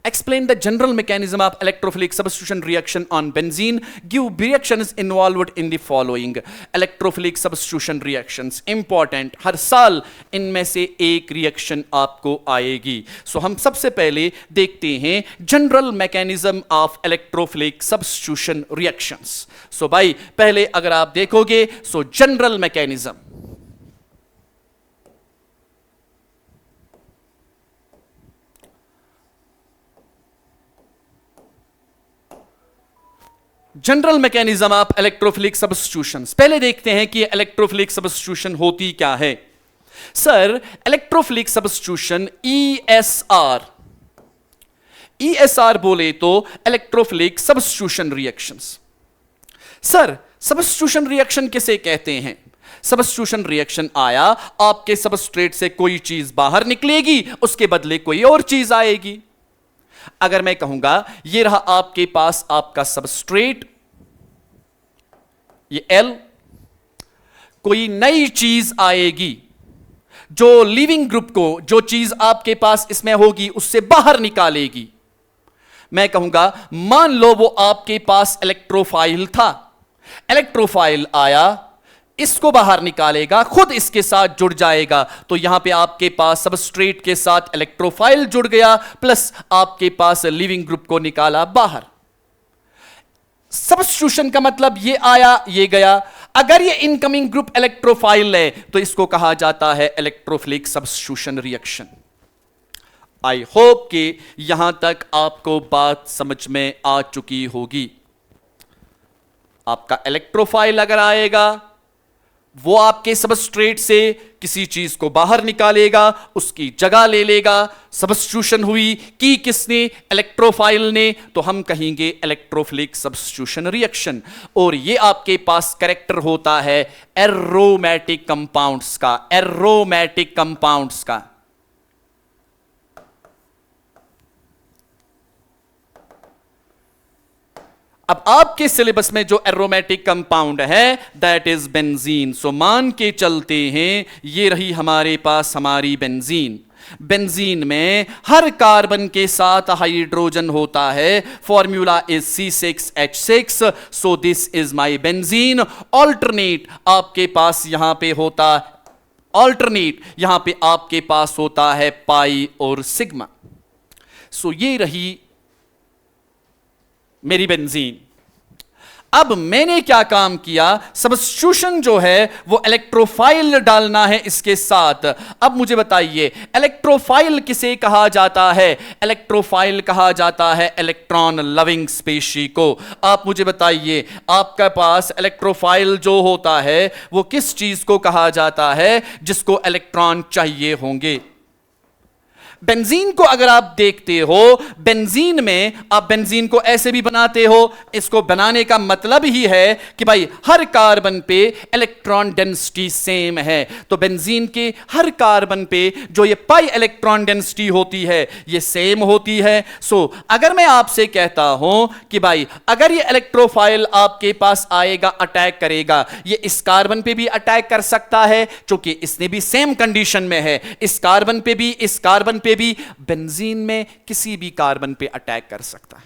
Explain the general mechanism of electrophilic substitution reaction on benzene. Give reactions involved in the following. Electrophilic substitution reactions important, हर साल इनमें से एक रिएक्शन आपको आएगी। सो हम सबसे पहले देखते हैं general mechanism of electrophilic substitution reactions. So भाई पहले अगर आप देखोगे so general mechanism, general mechanism of electrophilic substitution. पहले देखते हैं कि इलेक्ट्रोफिलिक सब्स्टिट्यूशन होती क्या है। सर इलेक्ट्रोफिलिक सब्स्टिट्यूशन ESR बोले तो electrophilic substitution reactions. Sir substitution reaction किसे कहते हैं, सब्स्टिट्यूशन रिएक्शन आया, आपके सबस्ट्रेट से कोई चीज बाहर निकलेगी, उसके बदले कोई और चीज आएगी। अगर मैं कहूंगा ये रहा आपके पास आपका सबस्ट्रेट, ये L, कोई नई चीज आएगी जो लिविंग ग्रुप को, जो चीज आपके पास इसमें होगी उससे बाहर निकालेगी। मैं कहूंगा मान लो वो आपके पास इलेक्ट्रोफाइल था, इलेक्ट्रोफाइल आया, इसको बाहर निकालेगा, खुद इसके साथ जुड़ जाएगा, तो यहां पे आपके पास सबस्ट्रेट के साथ इलेक्ट्रोफाइल जुड़ गया, प्लस आपके पास लिविंग ग्रुप को निकाला बाहर। सब्स्टिट्यूशन का मतलब ये आया ये गया। अगर ये इनकमिंग ग्रुप इलेक्ट्रोफाइल है तो इसको कहा जाता है इलेक्ट्रोफिलिक सब्स्टिट्यूशन रिएक्शन। आई होप कि यहां तक आपको बात समझ में आ चुकी होगी। आपका इलेक्ट्रोफाइल अगर आएगा, वो आपके सबस्ट्रेट से किसी चीज को बाहर निकालेगा, उसकी जगह ले लेगा। सब्स्टिट्यूशन हुई कि किसने? इलेक्ट्रोफाइल ने, तो हम कहेंगे इलेक्ट्रोफिलिक सब्स्टिट्यूशन रिएक्शन। और ये आपके पास कैरेक्टर होता है एरोमेटिक कंपाउंड्स का, एरोमेटिक कंपाउंड्स का। अब आपके सिलेबस में जो एरोमेटिक कंपाउंड है दैट इज बेंजीन। सो मान के चलते हैं ये रही हमारे पास हमारी बेंजीन। बेंजीन में हर कार्बन के साथ हाइड्रोजन होता है। Formula is C6H6। So this is my benzene. Alternate आपके पास यहां पे होता, ऑल्टरनेट यहां पे आपके पास होता है पाई और सिग्मा। सो ये रही मेरी बेंजीन। अब मैंने क्या काम किया? सब्स्टिट्यूशन जो है वो इलेक्ट्रोफाइल डालना है इसके साथ। अब मुझे बताइए इलेक्ट्रोफाइल किसे कहा जाता है? इलेक्ट्रोफाइल कहा जाता है इलेक्ट्रॉन लविंग स्पेशी को। आप मुझे बताइए आपके पास इलेक्ट्रोफाइल जो होता है वो किस चीज को कहा जाता है जिसको इलेक्ट्रॉन चाहिए होंगे? बेंजीन को अगर आप देखते हो, बेंजीन में आप बेंजीन को ऐसे भी बनाते हो। इसको बनाने का मतलब ही है कि भाई हर कार्बन पे इलेक्ट्रॉन डेंसिटी सेम है। तो बेंजीन के हर कार्बन पे जो ये पाई इलेक्ट्रॉन डेंसिटी होती है ये सेम होती है। सो अगर मैं आपसे कहता हूं कि भाई अगर ये इलेक्ट्रोफाइल आपके पास आएगा, अटैक करेगा, ये इस कार्बन पे भी अटैक कर सकता है क्योंकि इसने भी सेम कंडीशन में है, इस कार्बन पे भी, इस कार्बन पे भी, बेंजीन में किसी भी कार्बन पे अटैक कर सकता है।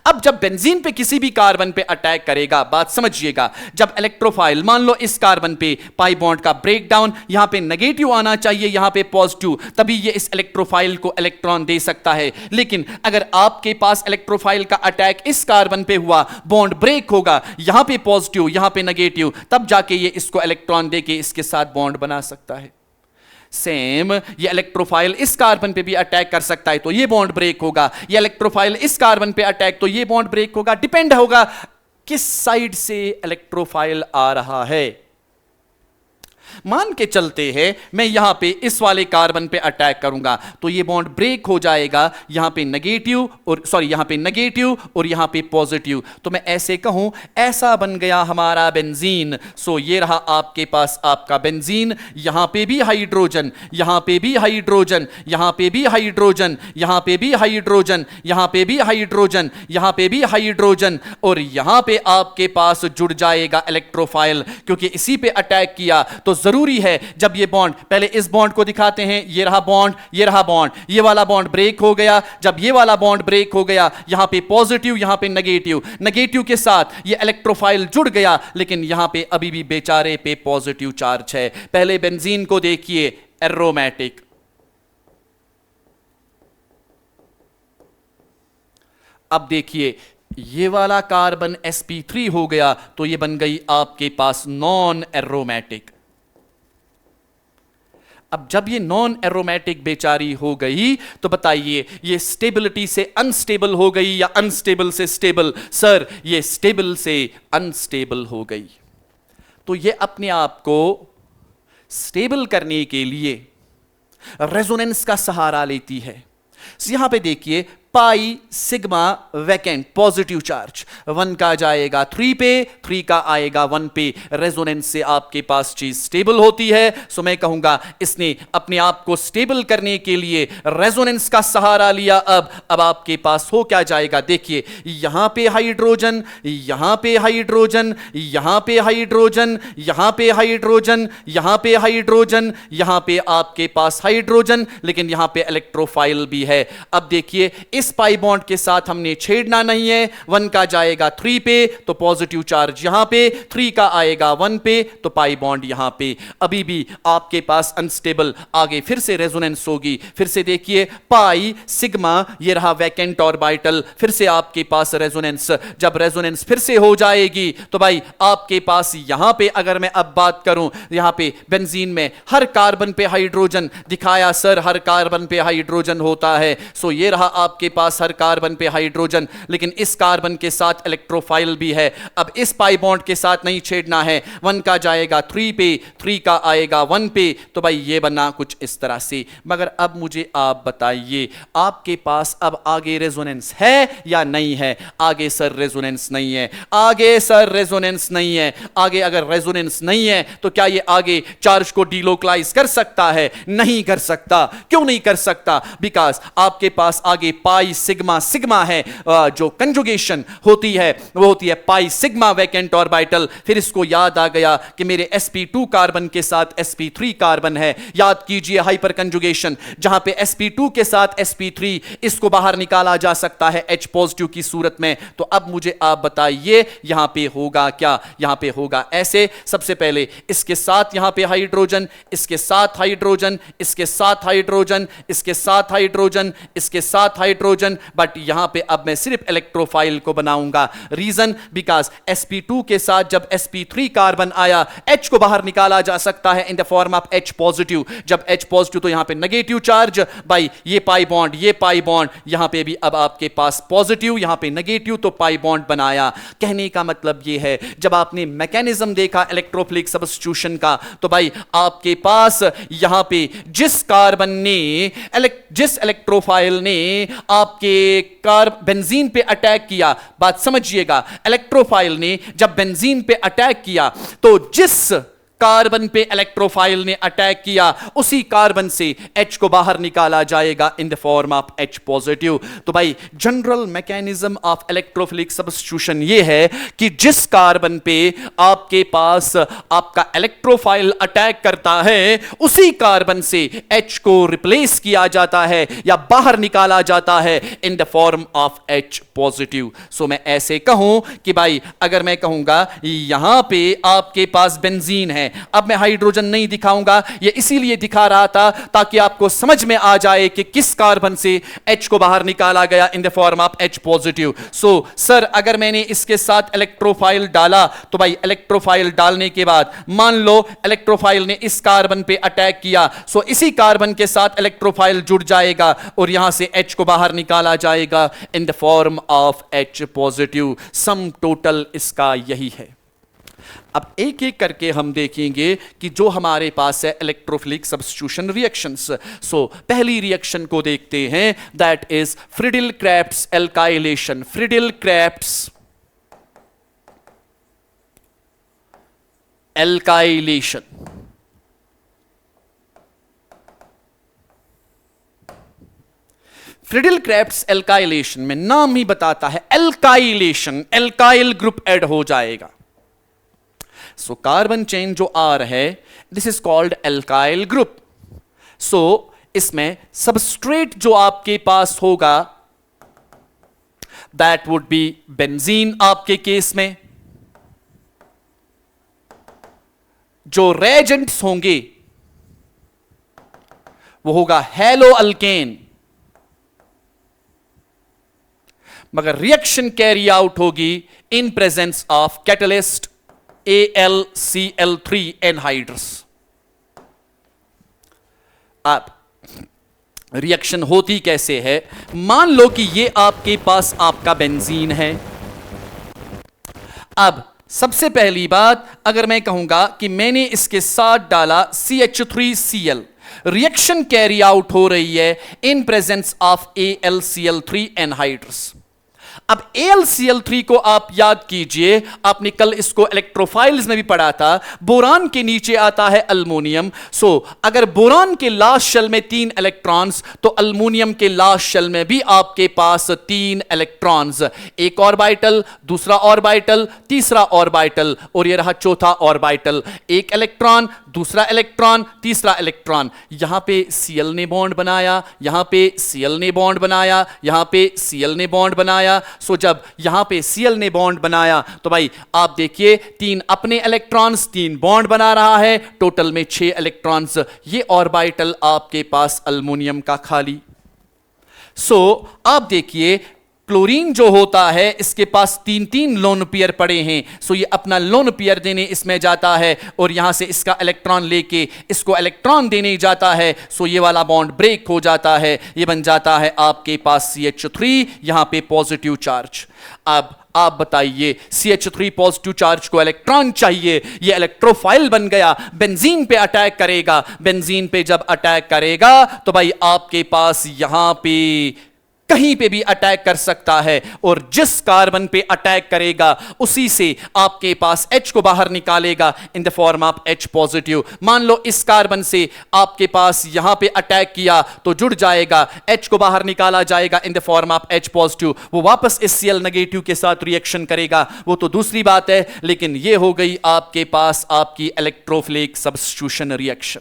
अब जब बेंजीन पे किसी भी कार्बन पे अटैक करेगा, बात समझिएगा, जब इलेक्ट्रोफाइल मान लो इस कार्बन पे पाई बॉन्ड का ब्रेकडाउन, यहां पे नेगेटिव आना चाहिए, यहां पे पॉजिटिव, तभी ये इस इलेक्ट्रोफाइल को इलेक्ट्रॉन दे सकता है। लेकिन अगर आपके पास इलेक्ट्रोफाइल का अटैक इस कार्बन पे हुआ, बॉन्ड ब्रेक होगा, यहां पे पॉजिटिव यहां पे नेगेटिव, तब जाके ये इसको इलेक्ट्रॉन देके इसके साथ बॉन्ड बना सकता है। सेम ये इलेक्ट्रोफाइल इस कार्बन पे भी अटैक कर सकता है तो ये बॉन्ड ब्रेक होगा, ये इलेक्ट्रोफाइल इस कार्बन पे अटैक तो ये बॉन्ड ब्रेक होगा। डिपेंड होगा किस साइड से इलेक्ट्रोफाइल आ रहा है। मान के चलते हैं मैं यहां पे इस वाले कार्बन पे अटैक करूंगा तो ये बॉन्ड ब्रेक हो जाएगा, यहां पे नेगेटिव और यहां पे नेगेटिव और यहां पे पॉजिटिव। तो मैं ऐसे कहूं ऐसा बन गया हमारा बेंजीन। सो ये रहा आपके पास आपका बेंजीन। यहां पे भी हाइड्रोजन, यहां पे भी हाइड्रोजन, यहां पे भी हाइड्रोजन, यहां पे भी हाइड्रोजन, यहां पे भी हाइड्रोजन, यहां पे भी हाइड्रोजन, और यहां पे आपके पास जुड़ जाएगा इलेक्ट्रोफाइल क्योंकि इसी पे अटैक किया। तो जरूरी है जब ये बॉन्ड, पहले इस बॉन्ड को दिखाते हैं, ये रहा बॉन्ड, ये रहा बॉन्ड, ये वाला बॉन्ड ब्रेक हो गया। जब ये वाला बॉन्ड ब्रेक हो गया, यहां पे पॉजिटिव यहां पे नेगेटिव, नेगेटिव के साथ ये इलेक्ट्रोफाइल जुड़ गया, लेकिन यहां पे अभी भी बेचारे पे पॉजिटिव चार्ज है। पहले बेंजीन को देखिए एरोमेटिक, अब देखिए ये वाला कार्बन sp3 हो गया तो ये बन गई आपके पास नॉन एरोमेटिक। अब जब ये नॉन एरोमेटिक बेचारी हो गई तो बताइए ये स्टेबिलिटी से अनस्टेबल हो गई या अनस्टेबल से स्टेबल? सर ये स्टेबल से अनस्टेबल हो गई। तो ये अपने आप को स्टेबल करने के लिए रेजोनेंस का सहारा लेती है। यहां पे देखिए pi sigma vacant positive charge, 1 का जाएगा 3 पे, 3 का आएगा 1 पे। रेजोनेंस से आपके पास चीज स्टेबल होती है। सो मैं कहूंगा इसने अपने आप को स्टेबल करने के लिए रेजोनेंस का सहारा लिया। अब आपके पास हो क्या जाएगा, देखिए यहां पे हाइड्रोजन, यहां पे हाइड्रोजन, यहां पे हाइड्रोजन, यहां पे हाइड्रोजन, यहां पे हाइड्रोजन, यहां पे आपके पास हाइड्रोजन, लेकिन यहां पे इलेक्ट्रोफाइल भी है। अब देखिए इस पाई बॉन्ड के साथ हमने छेड़ना नहीं है। 1 का जाएगा 3 पे तो पॉजिटिव चार्ज यहां पे, 3 का आएगा 1 पे तो पाई बॉन्ड यहां पे। अभी भी आपके पास अनस्टेबल, आगे फिर से रेजोनेंस होगी। फिर से देखिए पाई सिग्मा, ये रहा वैकेंट ऑर्बिटल, फिर से आपके पास रेजोनेंस। जब रेजोनेंस फिर से हो जाएगी तो भाई आपके पास यहां पे, अगर मैं अब बात करूं यहां पे बेंजीन में हर कार्बन पे हाइड्रोजन दिखाया सर, हर कार्बन पे हाइड्रोजन होता है। सो ये रहा आपके पास हर कार्बन पे हाइड्रोजन, लेकिन इस कार्बन के साथ इलेक्ट्रोफाइल भी है। अब इस पाई बॉन्ड के साथ नहीं छेड़ना है। 1 का जाएगा 3 पे, 3 का आएगा 1 पे, तो भाई ये बना कुछ इस तरह से। मगर अब मुझे आप बताइए आपके पास अब आगे रेजोनेंस है या नहीं है? आगे सर रेजोनेंस नहीं है, आगे सर रेजोनेंस नहीं है। आगे अगर रेजोनेंस नहीं है तो क्या ये आगे चार्ज को डिलोकलाइज कर सकता है? नहीं कर सकता। क्यों नहीं कर सकता? बिकॉज आपके पास आगे पाई सिग्मा सिग्मा है, जो कंजुगेशन होती है वो होती है पाई सिग्मा वैकेंट ऑर्बिटल। फिर इसको याद आ गया कि मेरे sp2 कार्बन के साथ sp3 कार्बन है। याद कीजिए हाइपर कंजुगेशन, जहां पे sp2 के साथ sp3, इसको बाहर निकाला जा सकता है H पॉजिटिव की सूरत में। तो अब मुझे आप बताइए यहां पे होगा क्या? यहां पे होगा ऐसे, सबसे पहले इसके साथ यहां पे हाइड्रोजन, इसके साथ हाइड्रोजन, इसके साथ हाइड्रोजन, इसके साथ हाइड्रोजन, इसके साथ हाइड्रोजन, बट यहां पे अब मैं सिर्फ इलेक्ट्रोफाइल को बनाऊंगा। रीजन बिकॉज sp2 के साथ जब sp3 कार्बन आया, H को बाहर निकाला जा सकता है in the form of H positive. जब H पॉजिटिव तो यहां पे नेगेटिव चार्ज, भाई ये पाई बॉन्ड, यहां पे भी अब आपके पास पॉजिटिव, यहां पे नेगेटिव, तो पाई बॉन्ड बनाया। कहने का मतलब ये है जब आपने मैकेनिज्म देखा इलेक्ट्रोफिलिक सब्स्टिट्यूशन का, तो भाई आपके पास यहां पे जिस कार्बन ने जिस इलेक्ट्रोफाइल ने आपके बेंजीन पे अटैक किया, बात समझिएगा, इलेक्ट्रोफाइल ने जब बेंजीन पे अटैक किया तो जिस कार्बन पे इलेक्ट्रोफाइल ने अटैक किया उसी कार्बन से H को बाहर निकाला जाएगा इन the form of H positive. तो भाई general mechanism of electrophilic substitution ये है कि जिस कार्बन पे आपके पास आपका इलेक्ट्रोफाइल अटैक करता है उसी कार्बन से H को रिप्लेस किया जाता है या बाहर निकाला जाता है in the form of H positive. So मैं ऐसे कहूं कि भाई अगर मैं कहूंगा यहां पे आपके पास बेंजीन है, अब मैं हाइड्रोजन नहीं दिखाऊंगा, ये इसीलिए दिखा रहा था ताकि आपको समझ में आ जाए कि किस कार्बन से H को बाहर निकाला गया इन the form of H positive. So sir अगर मैंने इसके साथ इलेक्ट्रोफाइल डाला तो भाई इलेक्ट्रोफाइल डालने के बाद मान लो इलेक्ट्रोफाइल ने इस कार्बन पे अटैक किया, सो इसी कार्बन के साथ इलेक्ट्रोफाइल जुड़ जाएगा और यहां से H को बाहर निकाला जाएगा इन the form of H positive. Sum total इसका यही है। अब एक एक करके हम देखेंगे कि जो हमारे पास है इलेक्ट्रोफिलिक सब्स्टिट्यूशन रिएक्शंस। सो पहली रिएक्शन को देखते हैं, that is Friedel Crafts alkylation. Friedel Crafts alkylation. Friedel Crafts alkylation में नाम ही बताता है एल्काइलेशन, एल्काइल ग्रुप ऐड हो जाएगा। सो कार्बन चेन जो आर है this is called alkyl group. So इसमें सबस्ट्रेट जो आपके पास होगा दैट वुड बी बेंजीन। आपके केस में जो रेजेंट्स होंगे वो होगा हेलो अल्केन, मगर रिएक्शन कैरी आउट होगी in presence of catalyst AlCl3 anhydrous. अब रिएक्शन होती कैसे है? मान लो कि ये आपके पास आपका बेंजीन है। अब सबसे पहली बात अगर मैं कहूंगा कि मैंने इसके साथ डाला CH3Cl, रिएक्शन कैरी आउट हो रही है in presence of AlCl3 anhydrous. अब AlCl3 को आप याद कीजिए, आपने कल इसको इलेक्ट्रोफाइल्स में भी पढ़ा था, बोरान के नीचे आता है अल्मोनियम। सो अगर बोरान के लास्ट शेल में 3 इलेक्ट्रॉन्स, तो अल्मोनियम के लास्ट शेल में भी आपके पास 3 इलेक्ट्रॉन्स, एक ऑर्बिटल, दूसरा ऑर्बिटल, तीसरा ऑर्बिटल, और यह रहा चौथा ऑर्बिटल। एक इलेक्ट्रॉन, दूसरा इलेक्ट्रॉन, तीसरा इलेक्ट्रॉन। यहां पे Cl ने बॉन्ड बनाया, यहां पे Cl ने बॉन्ड बनाया, यहां पे Cl ने बॉन्ड बनाया। सो जब यहां पे Cl ने बॉन्ड बनाया तो भाई आप देखिए 3 अपने इलेक्ट्रॉन्स, 3 बॉन्ड बना रहा है, टोटल में 6 इलेक्ट्रॉन्स। ये ऑर्बिटल आपके पास अल्मोनियम का खाली। सो आप देखिए क्लोरीन जो होता है इसके पास 3 लोन पेयर पड़े हैं। सो ये अपना लोन पेयर देने इसमें जाता है और यहां से इसका इलेक्ट्रॉन लेके इसको इलेक्ट्रॉन देने जाता है। सो ये वाला बॉन्ड ब्रेक हो जाता है, ये बन जाता है आपके पास CH3, यहां पे पॉजिटिव चार्ज। अब आप बताइए, CH3 पॉजिटिव चार्ज को इलेक्ट्रॉन चाहिए, ये इलेक्ट्रोफाइल बन गया, बेंजीन पे अटैक करेगा। बेंजीन पे जब अटैक करेगा तो भाई आपके पास यहां पे कहीं पे भी अटैक कर सकता है, और जिस कार्बन पे अटैक करेगा उसी से आपके पास H को बाहर निकालेगा इन the form of H positive. मान लो इस कार्बन से आपके पास यहां पे अटैक किया तो जुड़ जाएगा, H को बाहर निकाला जाएगा इन the form of H positive. वो वापस इस Cl नेगेटिव के साथ रिएक्शन करेगा, वो तो दूसरी बात है, लेकिन ये हो गई आपके पास आपकी इलेक्ट्रोफिलिक सब्स्टिट्यूशन रिएक्शन।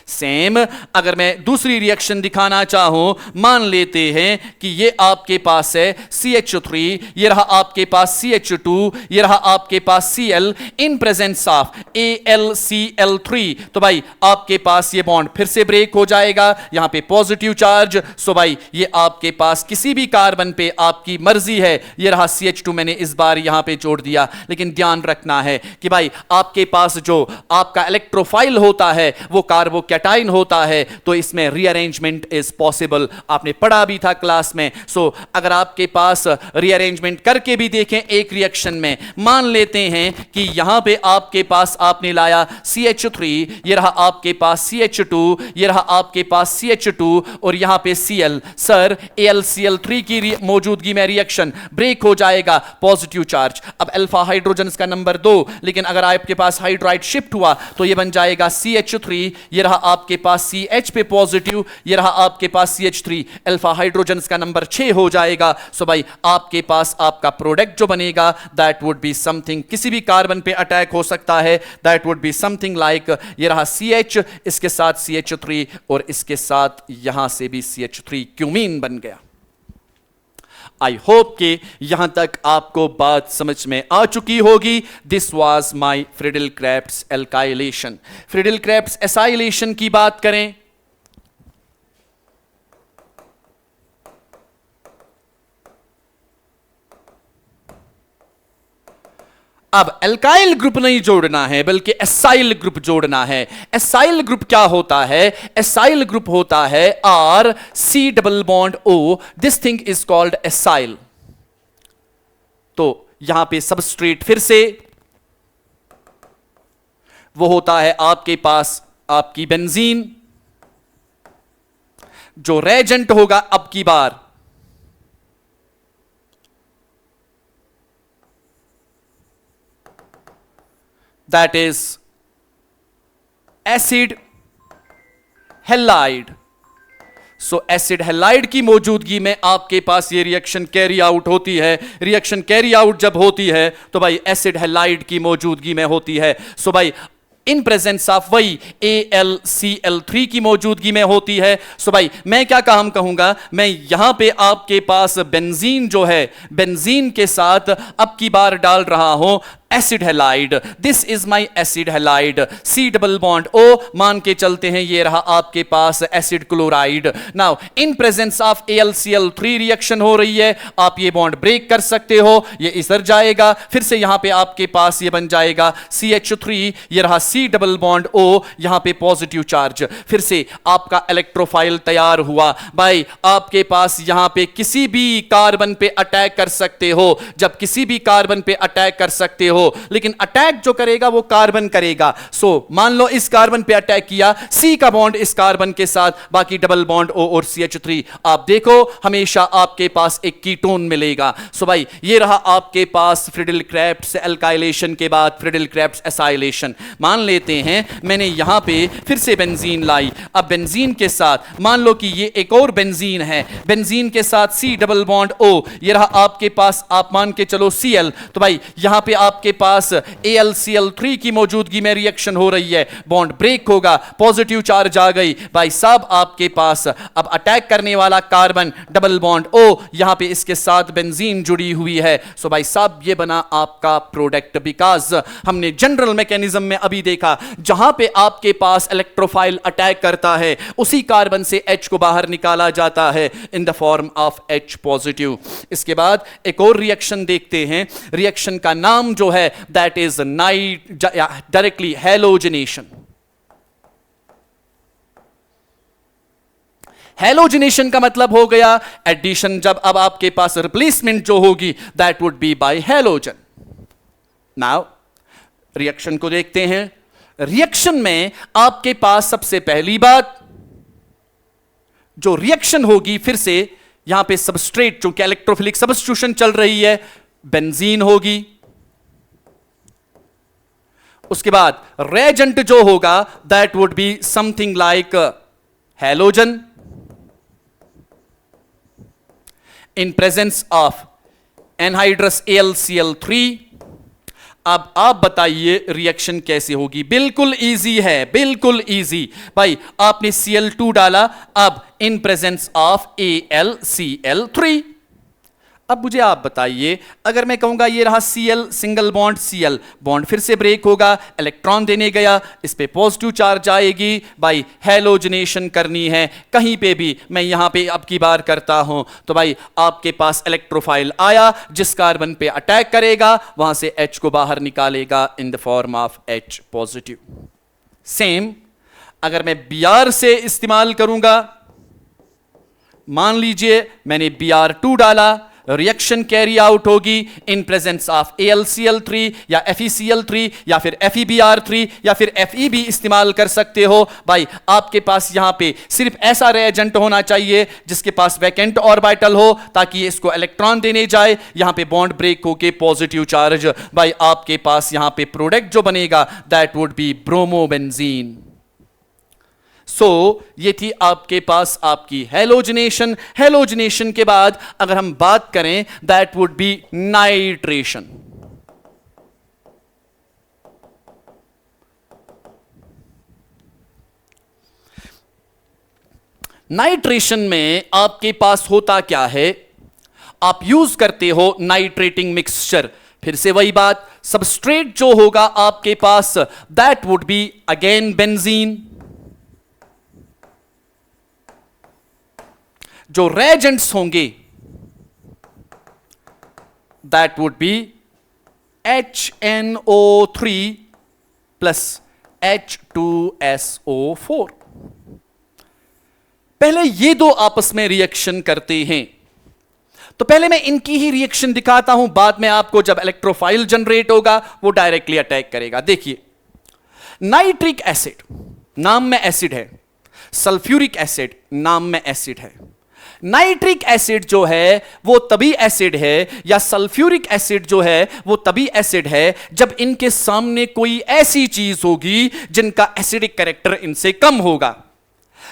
सेम अगर मैं दूसरी रिएक्शन दिखाना चाहूं, मान लेते हैं कि ये आपके पास है CH3, ये रहा आपके पास CH2, ये रहा आपके पास Cl in presence of AlCl3। तो भाई आपके पास ये बॉन्ड फिर से ब्रेक हो जाएगा, यहां पे पॉजिटिव चार्ज। सो भाई ये आपके पास किसी भी कार्बन पे आपकी मर्जी है, ये रहा CH2 मैंने इस बार यहां पे जोड़ दिया, लेकिन ध्यान रखना है कि भाई आपके पास जो आपका इलेक्ट्रोफाइल होता है वो कार्बोकैटायन होता है, तो इसमें रीअरेंजमेंट इज पॉसिबल, आपने पढ़ा भी था क्लास में। सो अगर आपके पास रीअरेंजमेंट करके भी देखें एक रिएक्शन में, मान लेते हैं कि यहां पे आपके पास आपने लाया CH3, ये रहा आपके पास CH2, ये रहा आपके पास CH2 और यहां पे Cl। सर AlCl3 की मौजूदगी में रिएक्शन ब्रेक हो जाएगा, पॉजिटिव चार्ज। अब अल्फा हाइड्रोजन का नंबर 2, लेकिन अगर आपके पास हाइड्राइड शिफ्ट हुआ तो ये बन जाएगा CH3, ये रहा आपके पास CH पे पॉजिटिव, ये रहा आपके पास CH3, अल्फा हाइड्रोजन का नंबर 6 हो जाएगा। सो भाई आपके पास आपका प्रोडक्ट जो बनेगा दैट वुड बी समथिंग, किसी भी कार्बन पे अटैक हो सकता है, that would be something like ये रहा CH, इसके साथ CH3 और इसके साथ यहां से भी CH3, क्यूमीन बन गया। आई होप कि यहां तक आपको बात समझ में आ चुकी होगी। This was my Friedel Crafts alkylation. Friedel Crafts acylation की बात करें, अब एल्काइल ग्रुप नहीं जोड़ना है बल्कि एसाइल ग्रुप जोड़ना है। एसाइल ग्रुप क्या होता है? एसाइल ग्रुप होता है RC double bond O, this thing is called acyl. तो यहां पे सबस्ट्रेट फिर से वो होता है आपके पास आपकी बेंजीन, जो रेजेंट होगा अब की बार that is acid halide। So acid halide की मौजूदगी में आपके पास ये रिएक्शन कैरी आउट होती है। रिएक्शन कैरी आउट जब होती है तो भाई एसिड हैलाइड की मौजूदगी में होती है। सो भाई इन प्रेजेंस ऑफ वही AlCl3 की मौजूदगी में होती है। सो भाई मैं क्या काम कहूंगा, मैं यहां पे आपके पास बेंजीन जो है, बेंजीन के साथ अब की बार डाल रहा हूं acid halide. This is my acid halide, C double bond O मान के चलते हैं, ये रहा आपके पास acid chloride. Now in presence of AlCl3 reaction हो रही है, आप ये बॉन्ड ब्रेक कर सकते हो, ये इधर जाएगा, फिर से यहां पे आपके पास ये बन जाएगा CH3, ये रहा C डबल बॉन्ड O, यहां पे पॉजिटिव चार्ज, फिर से आपका इलेक्ट्रोफाइल तैयार हुआ। भाई आपके पास यहां पे किसी भी कार्बन पे अटैक कर सकते हो, जब किसी भी कार्बन पे अटैक कर सकते हो हो, लेकिन अटैक जो करेगा वो कार्बन करेगा। सो मान लो इस कार्बन पे अटैक किया, सी का बॉन्ड इस कार्बन के साथ, बाकी डबल बॉन्ड O और CH3। आप देखो हमेशा आपके पास एक कीटोन मिलेगा। सो भाई ये रहा आपके पास फ्रिडल-क्रेफ्ट्स एल्काइलेशन के बाद फ्रिडल-क्रेफ्ट्स एसाइलेशन। मान लेते हैं मैंने यहां पे फिर से बेंजीन लाई। अब बेंजीन के साथ मान लो कि ये एक और बेंजीन है, बेंजीन के साथ C डबल बॉन्ड O, ये रहा आपके पास, आप मान के चलो Cl। तो भाई यहां पे आपके पास AlCl3 की मौजूदगी में रिएक्शन हो रही है, बॉन्ड ब्रेक होगा, पॉजिटिव चार्ज आ गई। भाई साहब आपके पास अब अटैक करने वाला कार्बन डबल बॉन्ड O, यहां पे इसके साथ बेंजीन जुड़ी हुई है। सो भाई साहब ये बना आपका प्रोडक्ट, बिकॉज हमने जनरल मैकेनिज्म में अभी देखा जहां पे आपके पास इलेक्ट्रोफाइल अटैक करता है उसी कार्बन से H को बाहर निकाला जाता है in the form of H positive. इसके बाद एक और रिएक्शन देखते हैं, रिएक्शन का नाम जो है that is directly halogenation. Halogenation का मतलब हो गया एडिशन, जब अब आपके पास रिप्लेसमेंट जो होगी that would B bye halogen. Now reaction को देखते हैं। रिएक्शन में आपके पास सबसे पहली बात जो रिएक्शन होगी, फिर से यहां पे सबस्ट्रेट चूंकि इलेक्ट्रोफिलिक सब्स्टिट्यूशन चल रही है, बेंजीन होगी। उसके बाद रेजेंट जो होगा that would be something like halogen in presence of anhydrous AlCl3। अब आप बताइए रिएक्शन कैसे होगी? बिल्कुल इजी है, बिल्कुल इजी। भाई आपने Cl2 डाला, अब इन प्रेजेंस ऑफ AlCl3। अब मुझे आप बताइए, अगर मैं कहूंगा ये रहा Cl single bond Cl, bond फिर से ब्रेक होगा, इलेक्ट्रॉन देने गया, इस पे पॉजिटिव चार्ज आएगी। भाई हैलोजिनेशन करनी है कहीं पे भी, मैं यहां पे अब की बार करता हूं। तो भाई आपके पास इलेक्ट्रोफाइल आया, जिस कार्बन पे अटैक करेगा वहां से H को बाहर निकालेगा इन the form of H positive. Same अगर मैं Br से इस्तेमाल करूंगा, मान लीजिए मैंने Br2 डाला, रिएक्शन कैरी आउट होगी इन प्रेजेंस ऑफ AlCl3 या FeCl3 या फिर FeBr3 या फिर Fe भी इस्तेमाल कर सकते हो। भाई आपके पास यहां पे सिर्फ ऐसा रिएजेंट होना चाहिए जिसके पास वैकेंट ऑर्बिटल हो, ताकि इसको इलेक्ट्रॉन देने जाए, यहां पे बॉन्ड ब्रेक होके पॉजिटिव चार्ज। भाई आपके पास यहां पे प्रोडक्ट जो बनेगा दैट वुड बी ब्रोमोबेंजीन। सो ये थी आपके पास आपकी हैलोजिनेशन। हैलोजिनेशन के बाद अगर हम बात करें that would B nitration. Nitration में आपके पास होता क्या है, आप यूज करते हो नाइट्रेटिंग मिक्सचर। फिर से वही बात, सबस्ट्रेट जो होगा आपके पास that would be again benzene. जो रेजेंट्स होंगे that would be HNO3 plus H2SO4। पहले ये दो आपस में रिएक्शन करते हैं, तो पहले मैं इनकी ही रिएक्शन दिखाता हूं, बाद में आपको जब इलेक्ट्रोफाइल जनरेट होगा वो डायरेक्टली अटैक करेगा। देखिए नाइट्रिक एसिड नाम में एसिड है, सल्फ्यूरिक एसिड नाम में एसिड है। नाइट्रिक एसिड जो है वो तभी एसिड है, या सल्फ्यूरिक एसिड जो है वो तभी एसिड है जब इनके सामने कोई ऐसी चीज होगी जिनका एसिडिक कैरेक्टर इनसे कम होगा।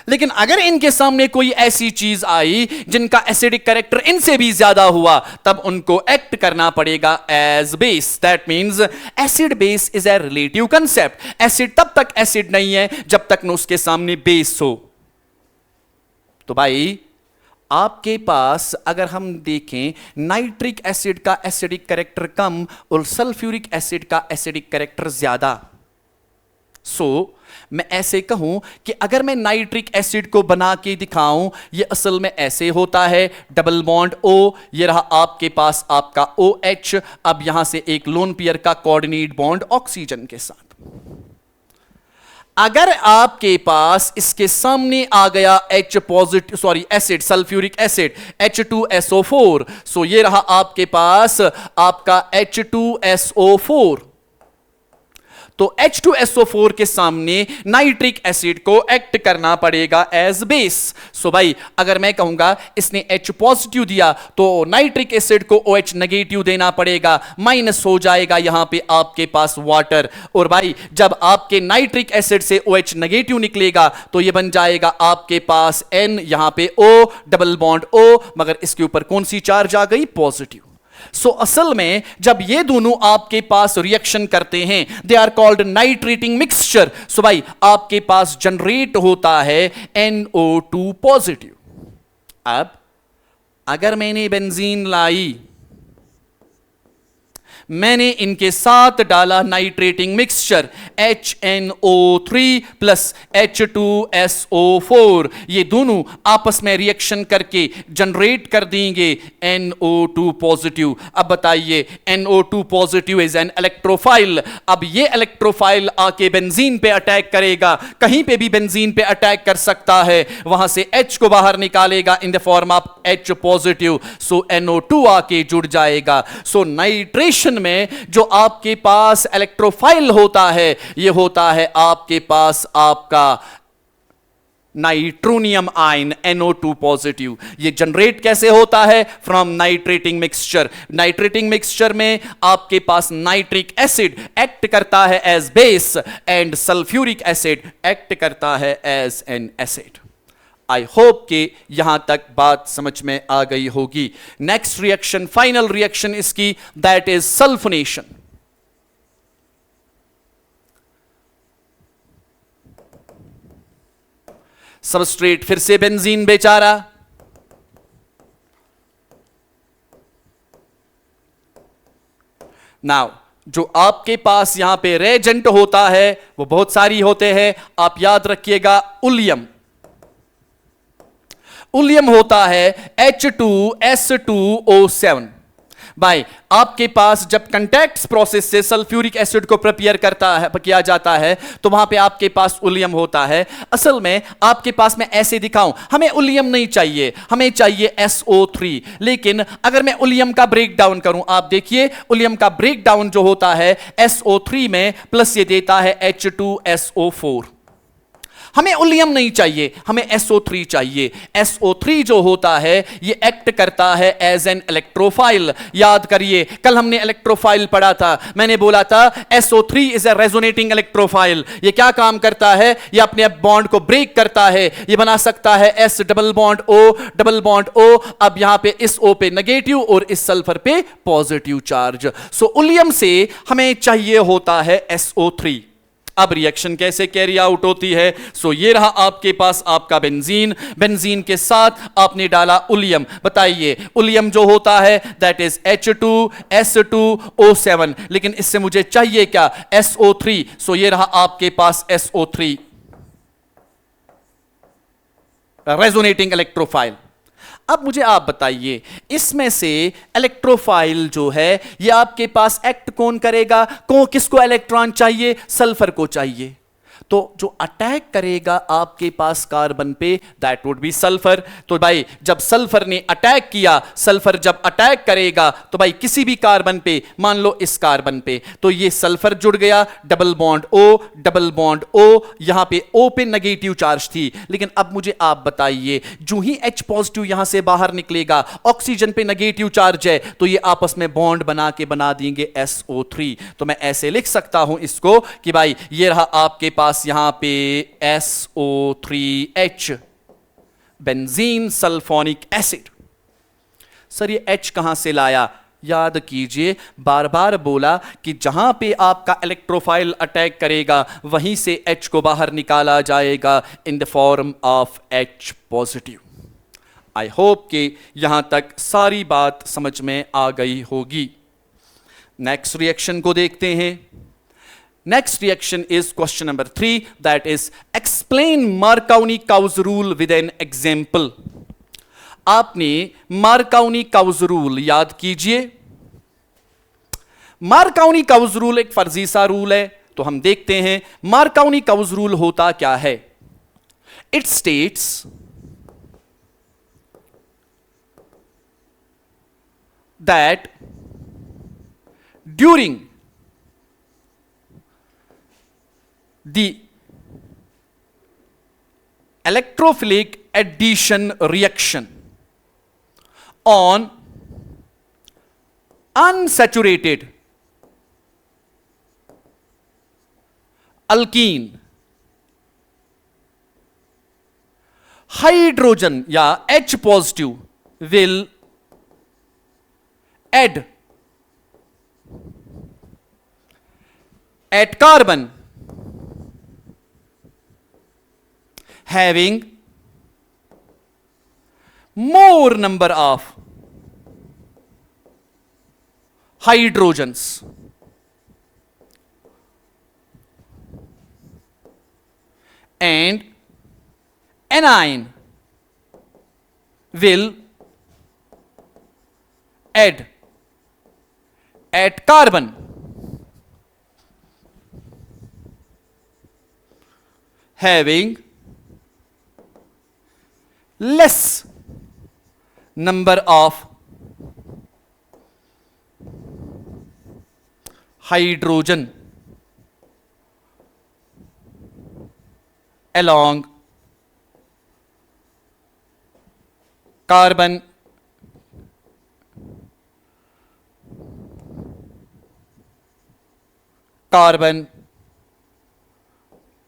लेकिन अगर इनके सामने कोई ऐसी चीज आई जिनका एसिडिक कैरेक्टर इनसे भी ज्यादा हुआ, तब उनको एक्ट करना पड़ेगा as base. That means acid base is a relative concept. Acid तब तक एसिड नहीं है जब तक न उसके सामने बेस हो। तो भाई आपके पास अगर हम देखें नाइट्रिक एसिड का एसिडिक कैरेक्टर कम और सल्फ्यूरिक एसिड का एसिडिक कैरेक्टर ज्यादा। सो मैं ऐसे कहूं कि अगर मैं नाइट्रिक एसिड को बना के दिखाऊं, ये असल में ऐसे होता है, डबल बॉन्ड O, ये रहा आपके पास आपका OH, अब यहां से एक लोन पेयर का कोऑर्डिनेट बॉन्ड ऑक्सीजन के साथ। अगर आपके पास इसके सामने आ गया H positive, sorry acid, sulphuric acid H2SO4, सो ये रहा आपके पास आपका H2SO4, तो H2SO4 के सामने नाइट्रिक एसिड को एक्ट करना पड़ेगा एज बेस। सो भाई अगर मैं कहूंगा इसने H पॉजिटिव दिया तो नाइट्रिक एसिड को OH नेगेटिव देना पड़ेगा, माइनस हो जाएगा यहां पे आपके पास वाटर, और भाई जब आपके नाइट्रिक एसिड से OH नेगेटिव निकलेगा तो ये बन जाएगा आपके पास N, यहां पे O, डबल बॉन्ड O, मगर इसके ऊपर कौन सी चार्ज आ गई? पॉजिटिव। सो असल में जब ये दोनों आपके पास रिएक्शन करते हैं, they are called nitrating mixture. So भाई आपके पास जनरेट होता है NO2 पॉजिटिव। अब अगर मैंने बेंजीन लाई, मैंने इनके साथ डाला nitrating mixture HNO3 plus H2SO4, ये दोनों आपस में रिएक्शन करके जनरेट कर देंगे NO2 पॉजिटिव। अब बताइए NO2 positive is an electrophile. अब ये इलेक्ट्रोफाइल आके बेंजीन पे अटैक करेगा, कहीं पे भी बेंजीन पे अटैक कर सकता है, वहां से H को बाहर निकालेगा इन the form of H positive, so NO2 आके जुड़ जाएगा। सो नाइट्रेशन में जो आपके पास इलेक्ट्रोफाइल होता है, यह होता है आपके पास आपका नाइट्रोनियम आयन NO2 पॉजिटिव। ये जनरेट कैसे होता है? From nitrating mixture. Nitrating mixture में आपके पास नाइट्रिक एसिड एक्ट करता है as base and sulphuric acid act करता है as an acid. I hope कि यहां तक बात समझ में आ गई होगी। नेक्स्ट रिएक्शन, फाइनल रिएक्शन इसकी, दैट इज सल्फोनेशन। सबस्ट्रेट फिर से बेंजीन बेचारा, नाउ जो आपके पास यहां पे रेजेंट होता है वो बहुत सारी होते हैं, आप याद रखिएगा। उलियम होता है H2S2O7। भाई आपके पास जब कंटैक्ट प्रोसेस से सल्फ्यूरिक एसिड को प्रिपेयर किया जाता है तो वहां पे आपके पास उलियम होता है। असल में आपके पास, मैं ऐसे दिखाऊं, हमें उलियम नहीं चाहिए, हमें चाहिए SO3। लेकिन अगर मैं उलियम का ब्रेक डाउन करूं, आप देखिए उलियम का ब्रेक डाउन जो होता है SO3 में, प्लस ये देता है H2SO4। हमें उलियम नहीं चाहिए, हमें SO3 चाहिए। SO3 जो होता है ये एक्ट करता है एज एन इलेक्ट्रोफाइल। याद करिए कल हमने इलेक्ट्रोफाइल पढ़ा था, मैंने बोला था SO3 is a resonating electrophile. ये क्या काम करता है? ये अपने बॉन्ड को ब्रेक करता है, ये बना सकता है S double bond O, double bond O। अब यहां पे इस O पे नेगेटिव और इस सल्फर पे पॉजिटिव चार्ज। सो उलियम से हमें चाहिए होता है SO3। अब रिएक्शन कैसे कैरी आउट होती है? सो ये रहा आपके पास आपका बेंजीन, बेंजीन के साथ आपने डाला उलियम। बताइए उलियम जो होता है दैट इज H2S2O7, लेकिन इससे मुझे चाहिए क्या? SO3। सो ये रहा आपके पास SO3, रेजोनेटिंग इलेक्ट्रोफाइल। अब मुझे आप बताइए इसमें से इलेक्ट्रोफाइल जो है ये आपके पास एक्ट कौन करेगा? किसको इलेक्ट्रॉन चाहिए? सल्फर को चाहिए। तो जो अटैक करेगा आपके पास कार्बन पे दैट वुड बी सल्फर। तो भाई जब सल्फर ने अटैक किया, सल्फर जब अटैक करेगा तो भाई किसी भी कार्बन पे, मान लो इस कार्बन पे, तो ये सल्फर जुड़ गया, double bond O, double bond O, यहां पे O पे नेगेटिव चार्ज थी। लेकिन अब मुझे आप बताइए जो ही H पॉजिटिव यहां से बाहर निकलेगा, ऑक्सीजन पे नेगेटिव चार्ज है, तो ये आपस में बॉन्ड बना देंगे SO3। तो मैं ऐसे लिख सकता हूं इसको कि भाई ये रहा आपके पास यहां पे SO3H, benzene sulphonic acid. Sir ये H कहां से लाया? याद कीजिए बार बार बोला कि जहां पे आपका इलेक्ट्रोफाइल अटैक करेगा वहीं से H को बाहर निकाला जाएगा इन the form of H positive. I hope कि यहां तक सारी बात समझ में आ गई होगी। नेक्स्ट रिएक्शन को देखते हैं। Next reaction is question number 3, that is explain Marconi-Cauchy rule with an example। आपने Marconi-Cauchy rule याद कीजिए। Marconi-Cauchy rule एक फर्जी सा रूल है, तो तो हम देखते हैं मार्कोनी-काउज़ रूल होता क्या है। It states that during the electrophilic addition reaction on unsaturated alkene, hydrogen या H positive will add at carbon having more number of hydrogens and anion will add at carbon having less number of hydrogen along carbon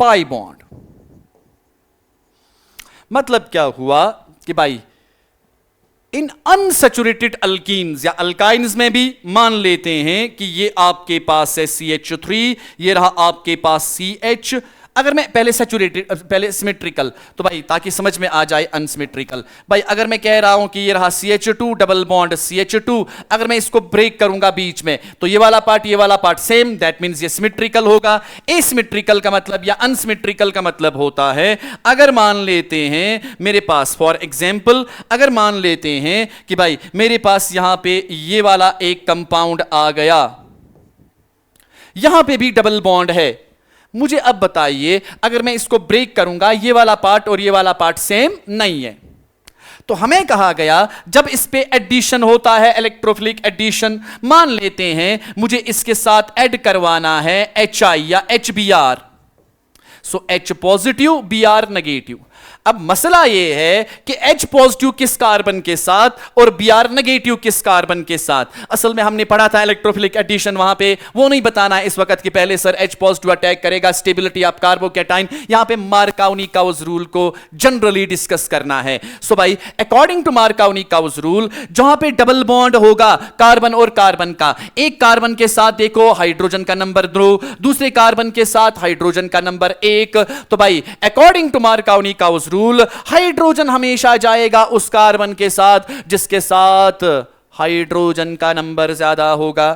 pi bond। मतलब क्या हुआ कि भाई इन unsaturated alkenes या alkynes में भी मान लेते हैं कि ये आपके पास है CH3, ये रहा आपके पास CH। अगर मैं पहले सैचुरेटेड पहले सिमेट्रिकल, तो भाई ताकि समझ में आ जाए अनसिमेट्रिकल, भाई अगर मैं कह रहा हूं कि ये रहा CH2 डबल बॉन्ड CH2, अगर मैं इसको ब्रेक करूंगा बीच में तो ये वाला पार्ट सेम, दैट मींस ये सिमेट्रिकल होगा। एसिमेट्रिकल का मतलब या अनसिमेट्रिकल का मतलब होता है अगर मान लेते हैं मेरे पास फॉर एग्जांपल अगर मान लेते हैं कि भाई मेरे पास यहां पे ये वाला एक कंपाउंड आ गया, यहां पे भी डबल बॉन्ड है, मुझे अब बताइए अगर मैं इसको ब्रेक करूंगा ये वाला पार्ट और ये वाला पार्ट सेम नहीं है। तो हमें कहा गया जब इस पे एडिशन होता है इलेक्ट्रोफिलिक एडिशन, मान लेते हैं मुझे इसके साथ ऐड करवाना है HI या HBr, सो H पॉजिटिव Br नेगेटिव। अब मसला यह है कि H पॉजिटिव किस कार्बन के साथ और Br नेगेटिव किस कार्बन के साथ। असल में हमने पढ़ा था इलेक्ट्रोफिलिक एडिशन, वहां पे वो नहीं बताना है इस वक्त कि पहले सर H पॉजिटिव अटैक करेगा स्टेबिलिटी ऑफ कार्बोकैटायन, यहां पे मार्कोनी-काउज़ रूल को जनरली डिस्कस करना है। सो भाई अकॉर्डिंग टू मार्कोनी-काउज़ रूल जहां पे डबल बॉन्ड होगा कार्बन और कार्बन का, एक कार्बन के साथ देखो हाइड्रोजन का नंबर 2, दूसरे कार्बन के साथ हाइड्रोजन का नंबर 1, तो भाई according to Markovnikov's rule hydrogen हमेशा जाएगा उस कार्बन के साथ जिसके साथ हाइड्रोजन का नंबर ज्यादा होगा।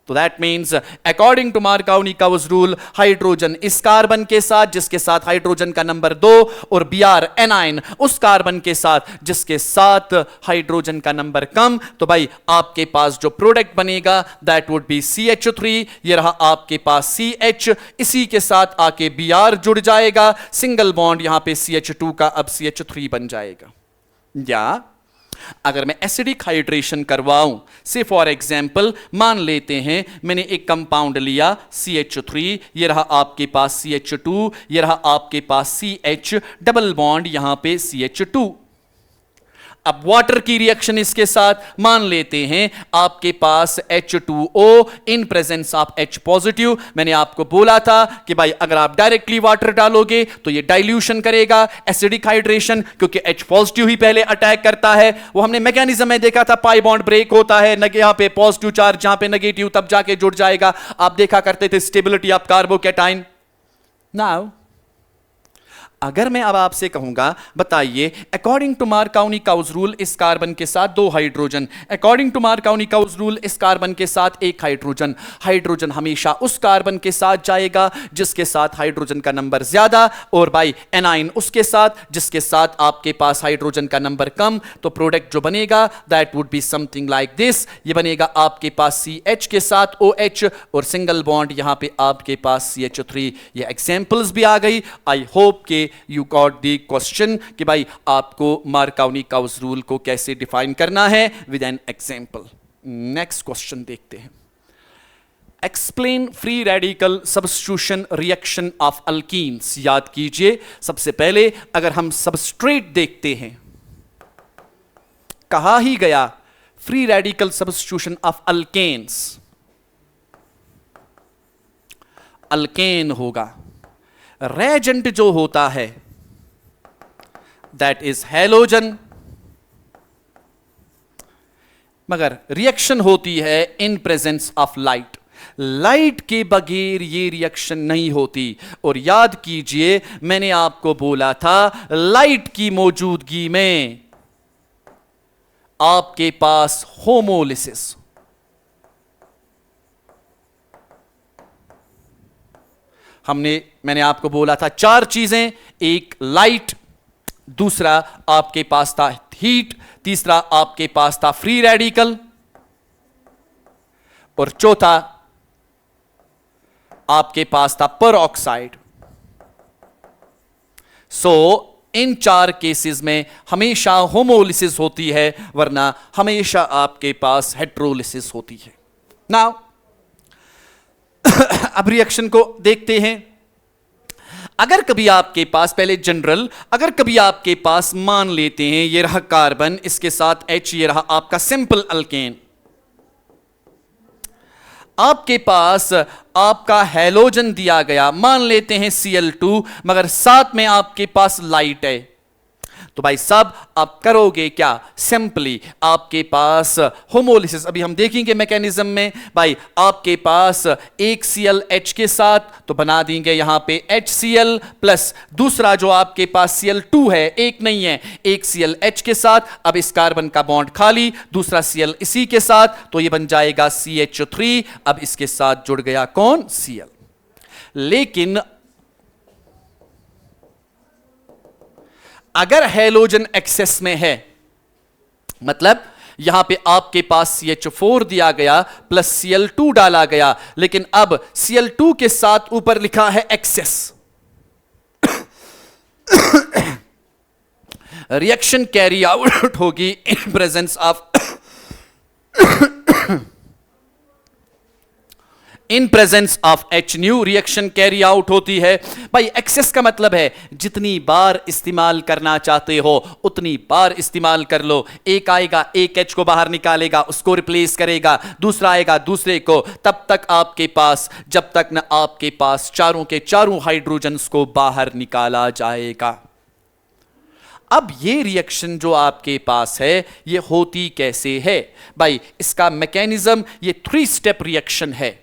तो that means according to Markovnikov's rule hydrogen इस कार्बन के साथ जिसके साथ हाइड्रोजन का नंबर 2 और Br एनाइन उस कार्बन के साथ जिसके साथ हाइड्रोजन का नंबर कम। तो भाई आपके पास जो प्रोडक्ट बनेगा दैट वुड बी CH3, ये रहा आपके पास CH, इसी के साथ आके Br जुड़ जाएगा, सिंगल बॉन्ड यहां पे CH2 का अब CH3 बन जाएगा। या अगर मैं एसिडिक हाइड्रेशन करवाऊं, से फॉर एग्जांपल मान लेते हैं मैंने एक कंपाउंड लिया CH3, ये रहा आपके पास CH2, ये रहा आपके पास CH, डबल बॉन्ड यहां पे CH2। अब वाटर की रिएक्शन इसके साथ मान लेते हैं आपके पास H2O in presence of H positive. मैंने आपको बोला था कि भाई अगर आप डायरेक्टली वाटर डालोगे तो ये डाइल्यूशन करेगा, एसिडिक हाइड्रेशन, क्योंकि H पॉजिटिव ही पहले अटैक करता है। वो हमने मैकेनिज्म में देखा था, पाई बॉन्ड ब्रेक होता है, यहां पे पॉजिटिव चार्ज जहां पे नेगेटिव तब जाके जुड़ जाएगा। आप देखा करते थे स्टेबिलिटी ऑफ कार्बोकैटायन। नाउ अगर मैं अब आपसे कहूंगा बताइए, अकॉर्डिंग टू मार्कोनी-काउज रूल इस कार्बन के साथ 2 hydrogen, according to Markovnikov's rule इस कार्बन के साथ 1 हाइड्रोजन, हाइड्रोजन हमेशा उस कार्बन के साथ जाएगा जिसके साथ हाइड्रोजन का नंबर ज्यादा, और बाई एनाइन उसके साथ जिसके साथ आपके पास हाइड्रोजन का नंबर कम। तो प्रोडक्ट जो बनेगा that would be something like this. ये बनेगा आपके पास CH के साथ OH और सिंगल बॉन्ड यहां पे आपके पास CH3। ये एग्जांपल्स भी आ गई। आई होप के यू गॉट द क्वेश्चन कि भाई आपको मार्कोनी-काउज रूल को कैसे डिफाइन करना है with an example. Next question देखते हैं। Explain free radical substitution reaction of alkenes. याद कीजिए, सबसे पहले अगर हम सबस्ट्रेट देखते हैं, कहा ही गया free radical substitution of alkanes, alkane होगा। रेजेंट जो होता है दैट इज हैलोजन, मगर रिएक्शन होती है in presence of light. Light के बगैर ये रिएक्शन नहीं होती। और याद कीजिए मैंने आपको बोला था लाइट की मौजूदगी में आपके पास होमोलिसिस, मैंने आपको बोला था 4 चीजें, एक लाइट, दूसरा आपके पास था हीट, तीसरा आपके पास था फ्री रेडिकल, और चौथा आपके पास था पेरोक्साइड। सो इन 4 केसेस में हमेशा होमोलिसिस होती है, वरना हमेशा आपके पास हेट्रोलिसिस होती है। नाउ अब रिएक्शन को देखते हैं। अगर कभी आपके पास, पहले जनरल, अगर कभी आपके पास मान लेते हैं ये रहा कार्बन, इसके साथ H, ये रहा आपका सिंपल अल्केन, आपके पास आपका हैलोजन दिया गया, मान लेते हैं Cl2, मगर साथ में आपके पास लाइट है, तो भाई साहब आप करोगे क्या? सिंपली आपके पास होमोलिसिस, अभी हम देखेंगे मैकेनिज्म में, भाई आपके पास एक ClH के साथ तो बना देंगे यहां पे HCl प्लस दूसरा जो आपके पास Cl2 है, एक नहीं है, एक ClH के साथ, अब इस कार्बन का बॉन्ड खाली, दूसरा Cl इसी के साथ, तो ये बन जाएगा CH3, अब इसके साथ जुड़ गया कौन? Cl। लेकिन अगर हैलोजन एक्सेस में है, मतलब यहां पे आपके पास CH4 दिया गया प्लस Cl2 डाला गया, लेकिन अब Cl2 के साथ ऊपर लिखा है एक्सेस, रिएक्शन कैरी आउट होगी in presence of in presence of H new, reaction carry out होती है। भाई एक्सेस का मतलब है जितनी बार इस्तेमाल करना चाहते हो उतनी बार इस्तेमाल कर लो। एक आएगा, एक H को बाहर निकालेगा, उसको रिप्लेस करेगा, दूसरा आएगा दूसरे को, तब तक आपके पास, जब तक न आपके पास चारों के चारों हाइड्रोजन्स को बाहर निकाला जाएगा। अब ये रिएक्शन जो आपके पास है ये होती कैसे है? भाई इसका मैकेनिज्म ये 3 स्टेप रिएक्शन है।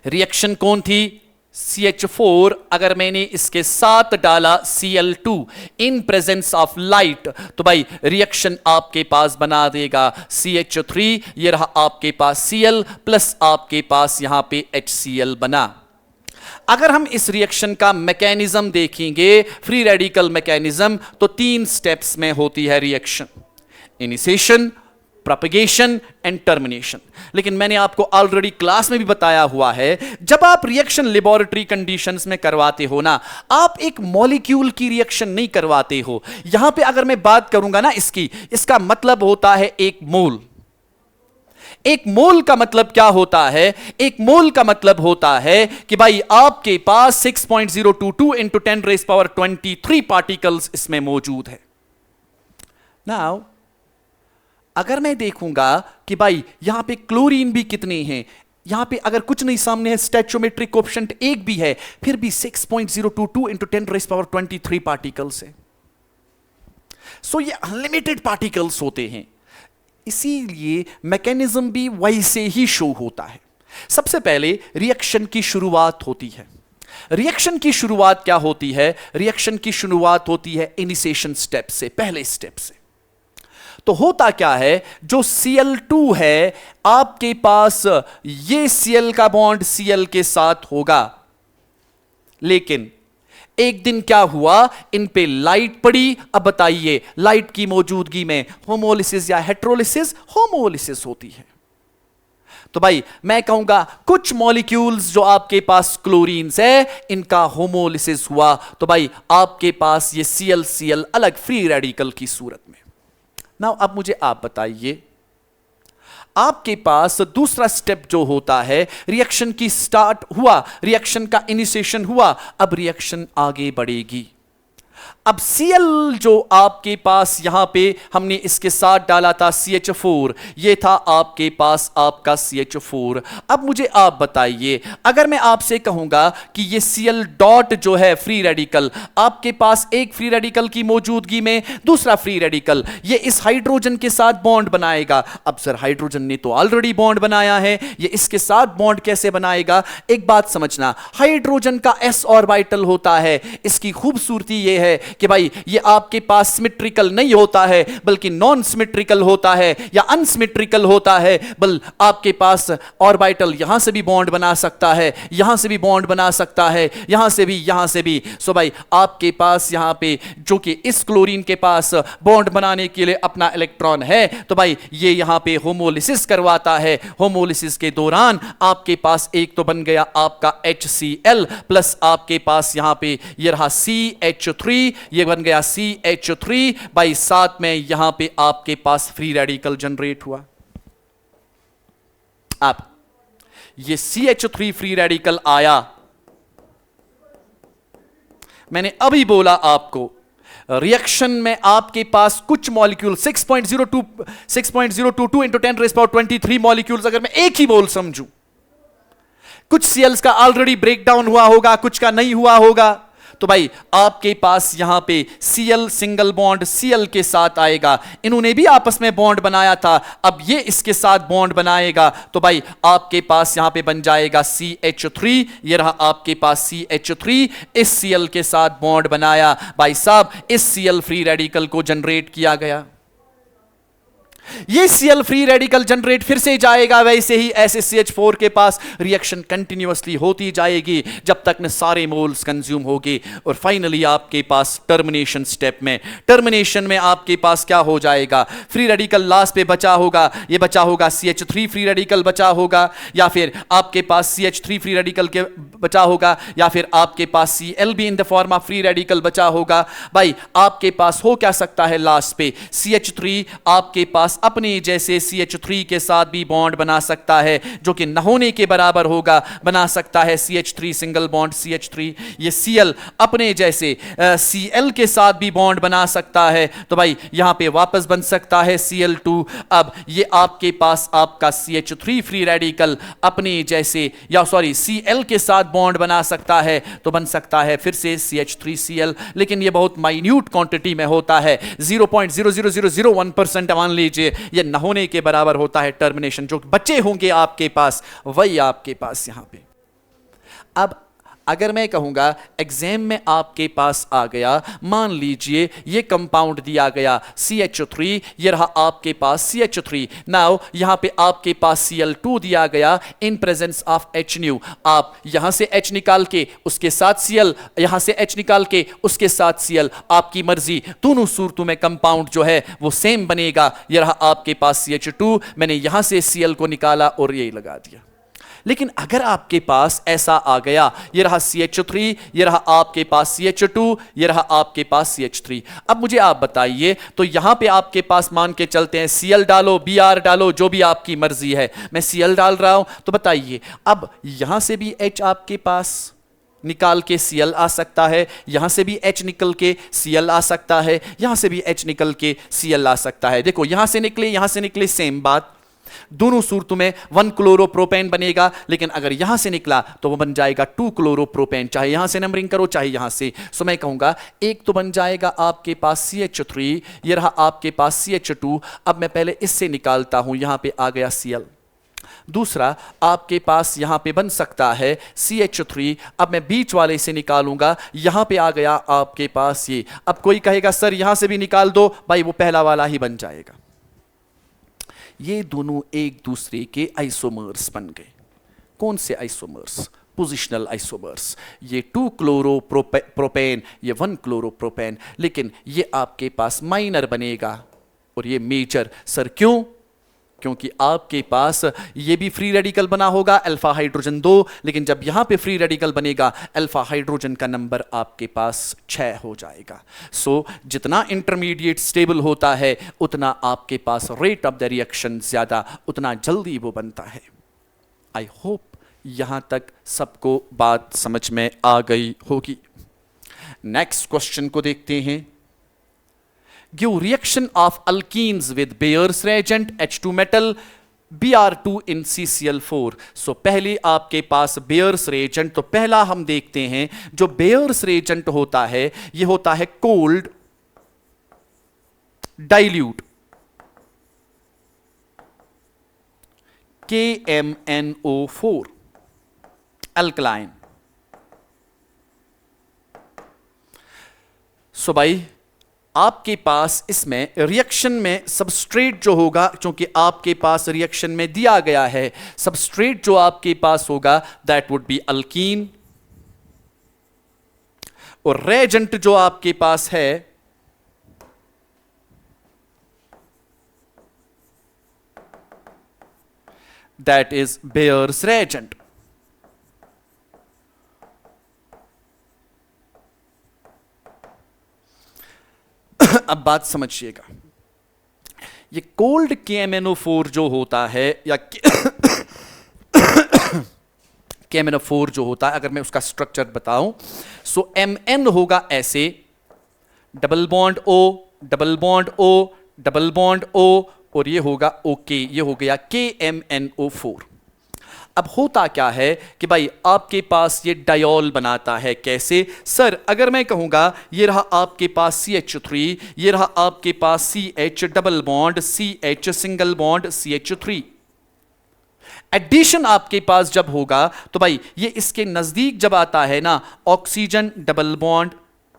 रिएक्शन कौन थी? CH4 अगर मैंने इसके साथ डाला Cl2 in presence of light, तो भाई रिएक्शन आपके पास बना देगा CH3, ये रहा आपके पास Cl प्लस आपके पास यहां पे HCl बना। अगर हम इस रिएक्शन का मैकेनिज्म देखेंगे, फ्री रेडिकल मैकेनिज्म, तो 3 स्टेप्स में होती है reaction, initiation, propagation and termination. लेकिन मैंने आपको ऑलरेडी क्लास में भी बताया हुआ है, जब आप रिएक्शन लेबोरेटरी कंडीशंस में करवाते हो ना, आप एक मॉलिक्यूल की रिएक्शन नहीं करवाते हो। यहां पे अगर मैं बात करूंगा ना इसकी, इसका मतलब होता है एक मोल। एक मोल का मतलब क्या होता है? एक मोल का मतलब होता है कि भाई आपके पास 6.022 इंटू 10⁻23 पार्टिकल्स इसमें मौजूद है। नाउ अगर मैं देखूंगा कि भाई यहां पे क्लोरीन भी कितने हैं, यहां पे अगर कुछ नहीं सामने है, स्टैचोमेट्रिक कोएफिशिएंट 1 भी है, फिर भी 6.022 इंटू 10⁻23 पार्टिकल्स है। सो ये अनलिमिटेड पार्टिकल्स होते हैं, इसीलिए मैकेनिज्म भी वैसे ही शो होता है। सबसे पहले रिएक्शन की शुरुआत होती है। रिएक्शन की शुरुआत क्या होती है? रिएक्शन की शुरुआत होती है इनिशिएशन स्टेप से, पहले स्टेप से। तो होता क्या है, जो Cl2 है आपके पास ये Cl का बॉन्ड Cl के साथ होगा, लेकिन एक दिन क्या हुआ, इन पे लाइट पड़ी। अब बताइए, लाइट की मौजूदगी में होमोलिसिस या हेट्रोलिसिस? होमोलिसिस होती है। तो भाई मैं कहूंगा कुछ मॉलिक्यूल्स जो आपके पास क्लोरीन्स है, इनका होमोलिसिस हुआ, तो भाई आपके पास ये Cl अलग फ्री रेडिकल की सूरत में। नाउ अब मुझे आप बताइए, आपके पास दूसरा स्टेप जो होता है, रिएक्शन की स्टार्ट हुआ, रिएक्शन का इनिशिएशन हुआ, अब रिएक्शन आगे बढ़ेगी। अब Cl जो आपके पास यहां पे हमने इसके साथ डाला था CH4, ये था आपके पास आपका CH4। अब मुझे आप बताइए, अगर मैं आपसे कहूंगा कि ये Cl डॉट जो है फ्री रेडिकल, आपके पास एक फ्री रेडिकल की मौजूदगी में दूसरा फ्री रेडिकल ये इस हाइड्रोजन के साथ बॉन्ड बनाएगा। अब सर हाइड्रोजन ने तो ऑलरेडी बॉन्ड बनाया है, ये इसके साथ बॉन्ड कैसे बनाएगा? एक बात समझना, हाइड्रोजन का s ऑर्बिटल होता है, इसकी खूबसूरती ये है कि भाई ये आपके पास सिमेट्रिकल नहीं होता है, बल्कि नॉन सिमेट्रिकल होता है या अनसिमेट्रिकल होता है। बल आपके पास ऑर्बिटल यहां से भी बॉन्ड बना सकता है, यहां से भी बॉन्ड बना सकता है, यहां से भी, यहां से भी। सो भाई आपके पास यहां पे जो कि इस क्लोरीन के पास बॉन्ड बनाने के लिए अपना इलेक्ट्रॉन है, तो भाई ये यहां पे होमोलिसिस करवाता है। होमोलिसिस के दौरान आपके पास एक तो बन गया आपका HCl प्लस आपके पास यहां पे ये रहा CH3, ये बन गया CH3 बाई साथ में यहां पे आपके पास फ्री रेडिकल जनरेट हुआ। अब ये CH3 फ्री रेडिकल आया, मैंने अभी बोला आपको रिएक्शन में आपके पास कुछ मॉलिक्यूल 6.022 इंटू 10⁻23 मॉलिक्यूल्स अगर मैं एक ही बोल समझूं, कुछ Cls का ऑलरेडी ब्रेकडाउन हुआ होगा, कुछ का नहीं हुआ होगा, तो भाई आपके पास यहां पे Cl सिंगल बॉन्ड Cl के साथ आएगा। इन्होंने भी आपस में बॉन्ड बनाया था, अब ये इसके साथ बॉन्ड बनाएगा, तो भाई आपके पास यहां पे बन जाएगा CH3। ये रहा आपके पास CH3, इस Cl के साथ बॉन्ड बनाया, भाई साहब इस Cl फ्री रेडिकल को जनरेट किया गया। ये Cl फ्री रेडिकल जनरेट फिर से जाएगा, वैसे ही ऐसे CH4 के पास रिएक्शन कंटिन्यूअसली होती जाएगी जब तक न सारे मोल्स कंज्यूम होंगे। और फाइनली आपके पास टर्मिनेशन स्टेप में, टर्मिनेशन में आपके पास क्या हो जाएगा, फ्री रेडिकल लास्ट पे बचा होगा, ये बचा होगा CH3 फ्री रेडिकल बचा होगा, या फिर आपके पास CH3 फ्री रेडिकल के बचा होगा, या फिर आपके पास Cl भी इन the form of free radical बचा होगा। भाई आपके पास हो क्या सकता है लास्ट पे, CH3 आपके पास अपने जैसे CH3 के साथ भी बॉन्ड बना सकता है, जो कि न होने के बराबर होगा, बना सकता है CH3 सिंगल बॉन्ड CH3। ये Cl अपने जैसे Cl के साथ भी बॉन्ड बना सकता है, तो भाई यहां पे वापस बन सकता है Cl2। अब ये आपके पास आपका CH3 फ्री रेडिकल अपने जैसे या सॉरी Cl के साथ बॉन्ड बना सकता है, तो बन सकता है फिर से CH3Cl, लेकिन ये बहुत माइन्यूट क्वांटिटी में होता है, 0.00001% मान लीजिए ये न होने के बराबर होता है। टर्मिनेशन जो बच्चे होंगे आपके पास वही आपके पास यहां पे। अब अगर मैं कहूंगा एग्जाम में आपके पास आ गया, मान लीजिए ये कंपाउंड दिया गया CH3, ये रहा आपके पास CH3, नाउ यहां पे आपके पास Cl2 दिया गया इन प्रेजेंस ऑफ H²। आप यहां से H निकाल के उसके साथ Cl, यहां से H निकाल के उसके साथ Cl, आपकी मर्जी, दोनों सूरतों में कंपाउंड जो है वो सेम बनेगा। ये रहा आपके पास CH2, मैंने यहां से Cl को निकाला और यही लगा दिया। लेकिन अगर आपके पास ऐसा आ गया, ये रहा CH3, ये रहा आपके पास CH2, ये रहा आपके पास CH3, अब मुझे आप बताइए, तो यहां पे आपके पास मान के चलते हैं Cl डालो, Br डालो, जो भी आपकी मर्जी है, मैं Cl डाल रहा हूं, तो बताइए अब यहां से भी H आपके पास निकाल के Cl आ सकता है, यहां से भी H निकल के Cl आ सकता है, यहां से भी H निकल के Cl आ सकता है। देखो यहां से निकले, यहां से निकले, सेम बात, दोनों सूरतों में 1 क्लोरोप्रोपेन बनेगा, लेकिन अगर यहां से निकला तो वो बन जाएगा 2 क्लोरोप्रोपेन, चाहे यहां से नंबरिंग करो चाहे यहां से। सो मैं कहूंगा एक तो बन जाएगा आपके पास CH3, ये रहा आपके पास CH2। अब मैं पहले इससे निकालता हूं, यहां पे आ गया Cl, दूसरा, आपके पास यहां पे बन सकता है CH3, अब मैं बीच वाले से निकालूंगा, यहां पे आ गया आपके पास ये। अब कोई कहेगा सर यहां से भी निकाल दो, भाई वो पहला वाला ही बन जाएगा। ये दोनों एक दूसरे के आइसोमर्स बन गए। कौन से आइसोमर्स? Positional isomers. ये 2 क्लोरोप्रोपेन, ये 1 क्लोरोप्रोपेन, लेकिन ये आपके पास माइनर बनेगा और ये मेजर। सर क्यों? क्योंकि आपके पास ये भी फ्री रेडिकल बना होगा अल्फा हाइड्रोजन 2, लेकिन जब यहां पे फ्री रेडिकल बनेगा अल्फा हाइड्रोजन का नंबर आपके पास 6 हो जाएगा। सो जितना इंटरमीडिएट स्टेबल होता है उतना आपके पास रेट ऑफ द रिएक्शन ज्यादा, उतना जल्दी वो बनता है। आई होप यहां तक सबको बात समझ में आ गई होगी। नेक्स्ट क्वेश्चन को देखते हैं। Give reaction of alkenes with Bayer's reagent H2 metal Br2 in CCl4। सो पहले आपके पास Bayer's reagent, तो पहला हम देखते हैं जो Bayer's reagent होता है, ये होता है कोल्ड डाइल्यूट KMNO4 अल्कलाइन। सो भाई आपके पास इसमें रिएक्शन में सबस्ट्रेट जो होगा, क्योंकि आपके पास रिएक्शन में दिया गया है सबस्ट्रेट जो आपके पास होगा दैट वुड बी अल्कीन, और रेजेंट जो आपके पास है दैट इज बेयर्स रेजेंट। अब बात समझिएगा, ये कोल्ड KMNO4 जो होता है या KMNO4 जो होता है, अगर मैं उसका स्ट्रक्चर बताऊं, सो MN होगा ऐसे, double bond O, double bond O, double bond O, और ये होगा OK, ये हो गया KMNO4। अब होता क्या है कि भाई आपके पास ये डायोल बनाता है। कैसे? सर अगर मैं कहूंगा ये रहा आपके पास CH3, ये रहा आपके पास CH double bond CH single bond CH3। Addition आपके पास जब होगा तो भाई ये इसके नजदीक जब आता है ना, ऑक्सीजन डबल बॉन्ड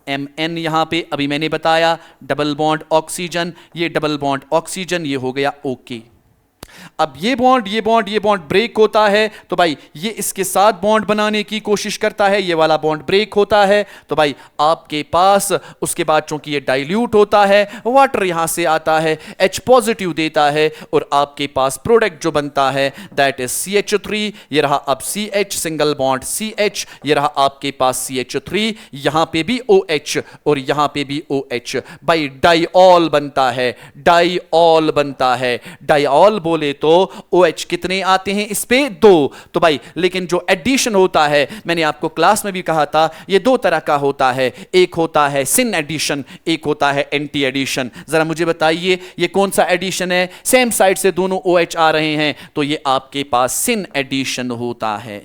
MN यहां पे अभी मैंने बताया, डबल बॉन्ड ऑक्सीजन, ये डबल बॉन्ड ऑक्सीजन, ये हो गया OK। अब ये बॉन्ड ये बॉन्ड ये बॉन्ड ब्रेक होता है, तो भाई ये इसके साथ बॉन्ड बनाने की कोशिश करता है, ये वाला बॉन्ड ब्रेक होता है, तो भाई आपके पास उसके बाद चूंकि ये डाइल्यूट होता है, वाटर यहां से आता है, H पॉजिटिव देता है, और आपके पास प्रोडक्ट जो बनता है दैट इज CH3। ये रहा अब CH सिंगल बॉन्ड CH, ये रहा आपके पास CH3, यहां पे भी OH और यहां पे भी OH। भाई डाइऑल बनता है, डाइऑल बनता है। डाइऑल बोले तो OH कितने आते हैं इस पे? 2। तो भाई लेकिन जो एडिशन होता है, मैंने आपको क्लास में भी कहा था, ये 2 तरह का होता है, एक होता है सिन एडिशन, एक होता है एंटी एडिशन। जरा मुझे बताइए ये कौन सा एडिशन है? सेम साइड से दोनों OH आ रहे हैं, तो ये आपके पास सिन एडिशन होता है।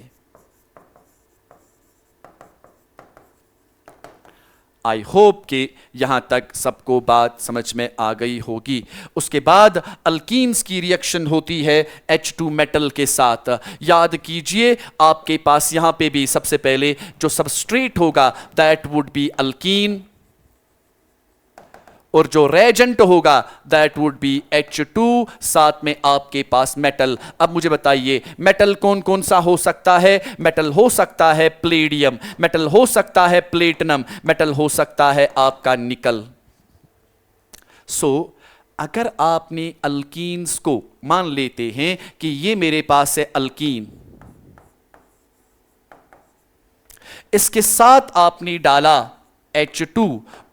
आई होप कि यहां तक सबको बात समझ में आ गई होगी। उसके बाद अल्कीन्स की रिएक्शन होती है H2 मेटल के साथ। याद कीजिए आपके पास यहां पे भी सबसे पहले जो सबस्ट्रेट होगा दैट वुड बी अल्कीन, और जो रेजेंट होगा दैट वुड बी H2, साथ में आपके पास मेटल। अब मुझे बताइए मेटल कौन कौन सा हो सकता है? मेटल हो सकता है प्लेडियम, मेटल हो सकता है प्लेटिनम, मेटल हो सकता है आपका निकल। सो अगर आपने अल्कीन्स को मान लेते हैं कि ये मेरे पास है अल्कीन, इसके साथ आपने डाला H2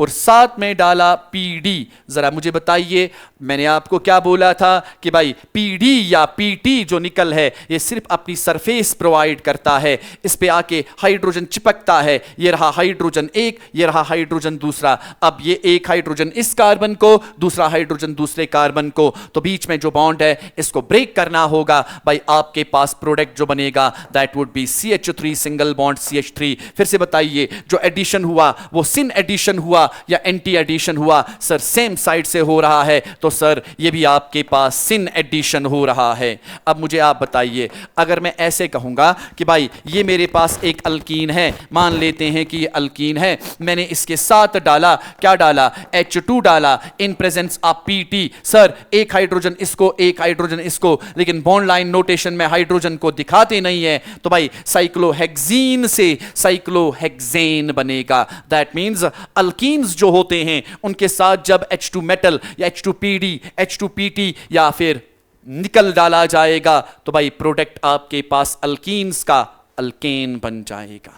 और साथ में डाला PD। जरा मुझे बताइए मैंने आपको क्या बोला था कि भाई PD या PT जो निकल है ये सिर्फ अपनी सरफेस प्रोवाइड करता है, इस पे आके हाइड्रोजन चिपकता है। ये रहा हाइड्रोजन एक, ये रहा हाइड्रोजन दूसरा। अब ये एक हाइड्रोजन इस कार्बन को, दूसरा हाइड्रोजन दूसरे कार्बन को, तो बीच में जो बॉन्ड है इसको ब्रेक करना होगा। भाई आपके पास प्रोडक्ट जो बनेगा that would B CH3 single bond CH3। फिर से बताइए जो एडिशन हुआ वो सिन एडिशन हुआ या एंटी एडिशन हुआ, सर सेम साइड से हो रहा है, तो सर ये भी आपके पास सिन एडिशन हो रहा है। अब मुझे आप बताइए, अगर मैं ऐसे कहूंगा कि भाई ये मेरे पास एक अल्कीन है, मान लेते हैं कि ये अल्कीन है, मैंने इसके साथ डाला, क्या डाला, H2 डाला इन प्रेजेंस ऑफ PT। सर एक हाइड्रोजन इसको, एक हाइड्रोजन इसको, लेकिन बॉन्ड लाइन नोटेशन में हाइड्रोजन को दिखाते नहीं है, तो भाई साइक्लोहेक्सीन से साइक्लोहेक्सेन बनेगा। दैट मींस अल्कीन्स जो होते हैं उनके साथ जब H2 मेटल या H2PD, H2PT या फिर निकल डाला जाएगा, तो भाई प्रोडक्ट आपके पास अल्कीन्स का अल्केन बन जाएगा।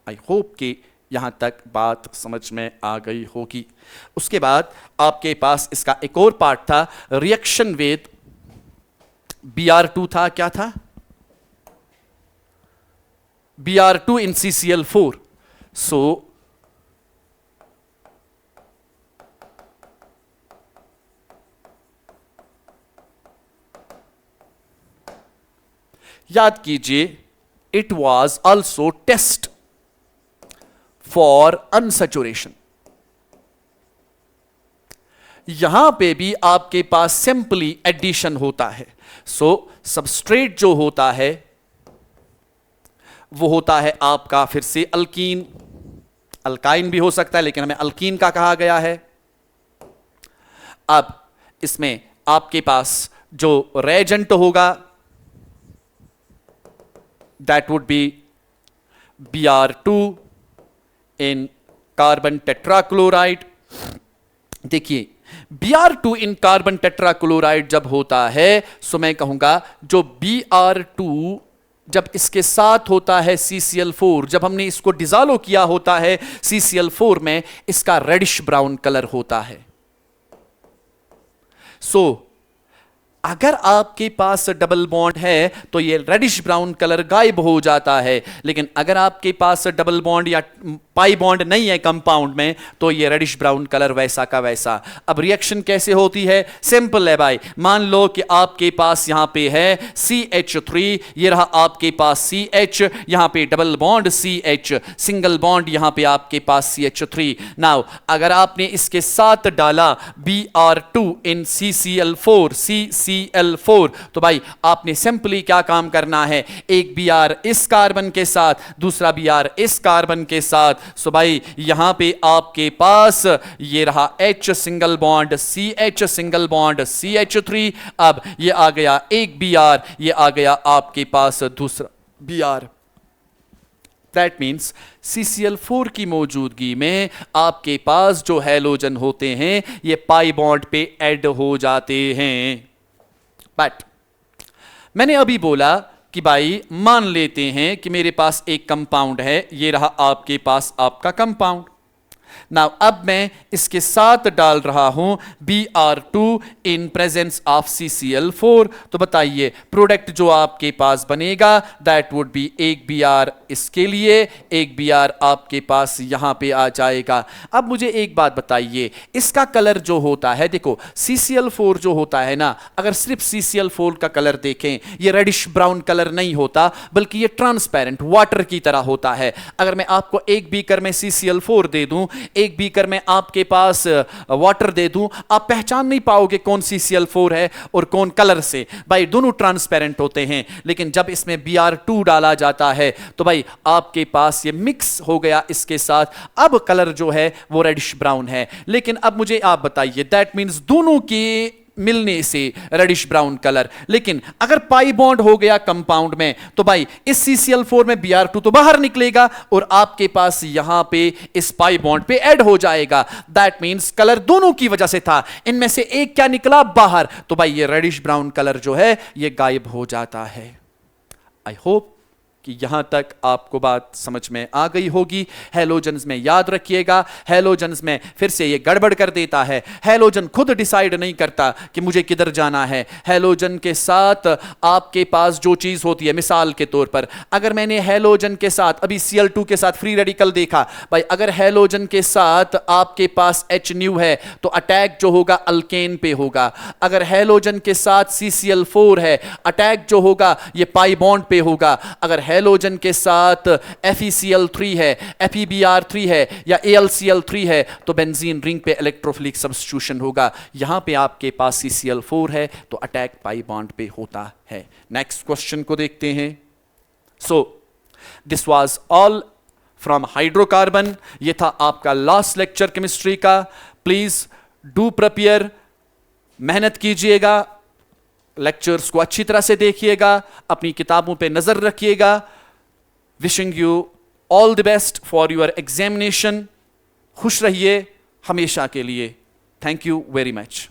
आई होप कि यहां तक बात समझ में आ गई होगी। उसके बाद आपके पास इसका एक और पार्ट था, रिएक्शन विद Br2 था, क्या था, Br2 in CCl4। सो याद कीजिए, it was also test for unsaturation. यहां पे भी आपके पास सिंपली एडिशन होता है। सो सबस्ट्रेट जो होता है वो होता है आपका फिर से अल्कीन, अल्काइन भी हो सकता है लेकिन हमें अल्कीन का कहा गया है। अब इसमें आपके पास जो रेजेंट होगा that would B Br2 in carbon tetrachloride. देखिए Br2 इन कार्बन टेट्राक्लोराइड जब होता है, सो मैं कहूंगा जो Br2 जब इसके साथ होता है CCl4, जब हमने इसको डिसॉल्व किया होता है CCl4 में, इसका रेडिश ब्राउन कलर होता है। सो अगर आपके पास डबल बॉन्ड है तो ये रेडिश ब्राउन कलर गायब हो जाता है, लेकिन अगर आपके पास डबल बॉन्ड या पाई बॉन्ड नहीं है कंपाउंड में, तो ये रेडिश ब्राउन कलर वैसा का वैसा। अब रिएक्शन कैसे होती है, सिंपल है भाई। मान लो कि आपके पास यहां पे है CH3, ये रहा आपके पास CH, यहां पे double bond CH, single bond यहां पे आपके पास CH3। नाउ अगर आपने इसके साथ डाला Br2 इन CCl4, CCl4, तो भाई आपने सिंपली क्या काम करना है, एक Br इस कार्बन के साथ, दूसरा Br इस कार्बन के साथ। सो भाई यहां पे आपके पास ये रहा H single bond CH single bond CH3। अब ये आ गया एक Br, ये आ गया आपके पास दूसरा Br। दैट मीन्स CCl4 की मौजूदगी में आपके पास जो हैलोजन होते हैं ये पाई बॉन्ड पे ऐड हो जाते हैं। बट मैंने अभी बोला कि भाई मान लेते हैं कि मेरे पास एक कंपाउंड है, ये रहा आपके पास आपका कंपाउंड। नाउ अब मैं इसके साथ डाल रहा हूं Br2 in presence of CCl4, तो बताइए प्रोडक्ट जो आपके पास बनेगा दैट वुड बी एक Br इसके लिए, एक Br आपके पास यहां पे आ जाएगा। अब मुझे एक बात बताइए, इसका कलर जो होता है, देखो CCl4 जो होता है ना, अगर सिर्फ CCl4 का कलर देखें, ये रेडिश ब्राउन कलर नहीं होता, बल्कि ये ट्रांसपेरेंट वाटर की तरह होता है। अगर मैं आपको एक बीकर में CCl4 दे दूं, एक बीकर में आपके पास वाटर दे दूं, आप पहचान नहीं पाओगे कौन CCl4 है और कौन कलर से। भाई दोनों ट्रांसपेरेंट होते हैं, लेकिन जब इसमें Br2 डाला जाता है तो भाई आपके पास ये मिक्स हो गया इसके साथ, अब कलर जो है वो रेडिश ब्राउन है। लेकिन अब मुझे आप बताइए, दैट मींस दोनों के मिलने से रेडिश ब्राउन कलर। लेकिन अगर पाई बॉन्ड हो गया कंपाउंड में, तो भाई इस CCl4 में Br2 तो बाहर निकलेगा और आपके पास यहां पे इस पाई बॉन्ड पे ऐड हो जाएगा। दैट मींस कलर दोनों की वजह से था, इनमें से एक क्या निकला बाहर, तो भाई ये रेडिश ब्राउन कलर जो है ये गायब हो जाता है। आई होप कि यहां तक आपको बात समझ में आ गई होगी। हैलोजन्स में याद रखिएगा, हैलोजन्स में फिर से ये गड़बड़ कर देता है। हैलोजन खुद डिसाइड नहीं करता कि मुझे किधर जाना है। हैलोजन के साथ आपके पास जो चीज होती है, मिसाल के तौर पर अगर मैंने हैलोजन के साथ अभी Cl2 के साथ फ्री रेडिकल देखा, भाई अगर हैलोजन के साथ आपके पास H न्यू है तो अटैक जो होगा अल्केन पे होगा। अगर हैलोजन के साथ CCl4 है, अटैक जो होगा ये पाई बॉन्ड पे होगा। अगर हेलोजन के साथ FeCl3 है, FeBr3 है या AlCl3 है तो बेंजीन रिंग पे इलेक्ट्रोफिलिक सब्स्टिट्यूशन होगा। यहां पे आपके पास CCl4 है तो अटैक पाई बॉन्ड पे होता है। नेक्स्ट क्वेश्चन को देखते हैं। So this was all from hydrocarbon. ये था आपका लास्ट लेक्चर केमिस्ट्री का। प्लीज डू प्रिपेयर, मेहनत कीजिएगा, लेक्चर्स को अच्छी तरह से देखिएगा, अपनी किताबों पे नजर रखिएगा। Wishing you all the best for your examination. खुश रहिए हमेशा के लिए। Thank you very much.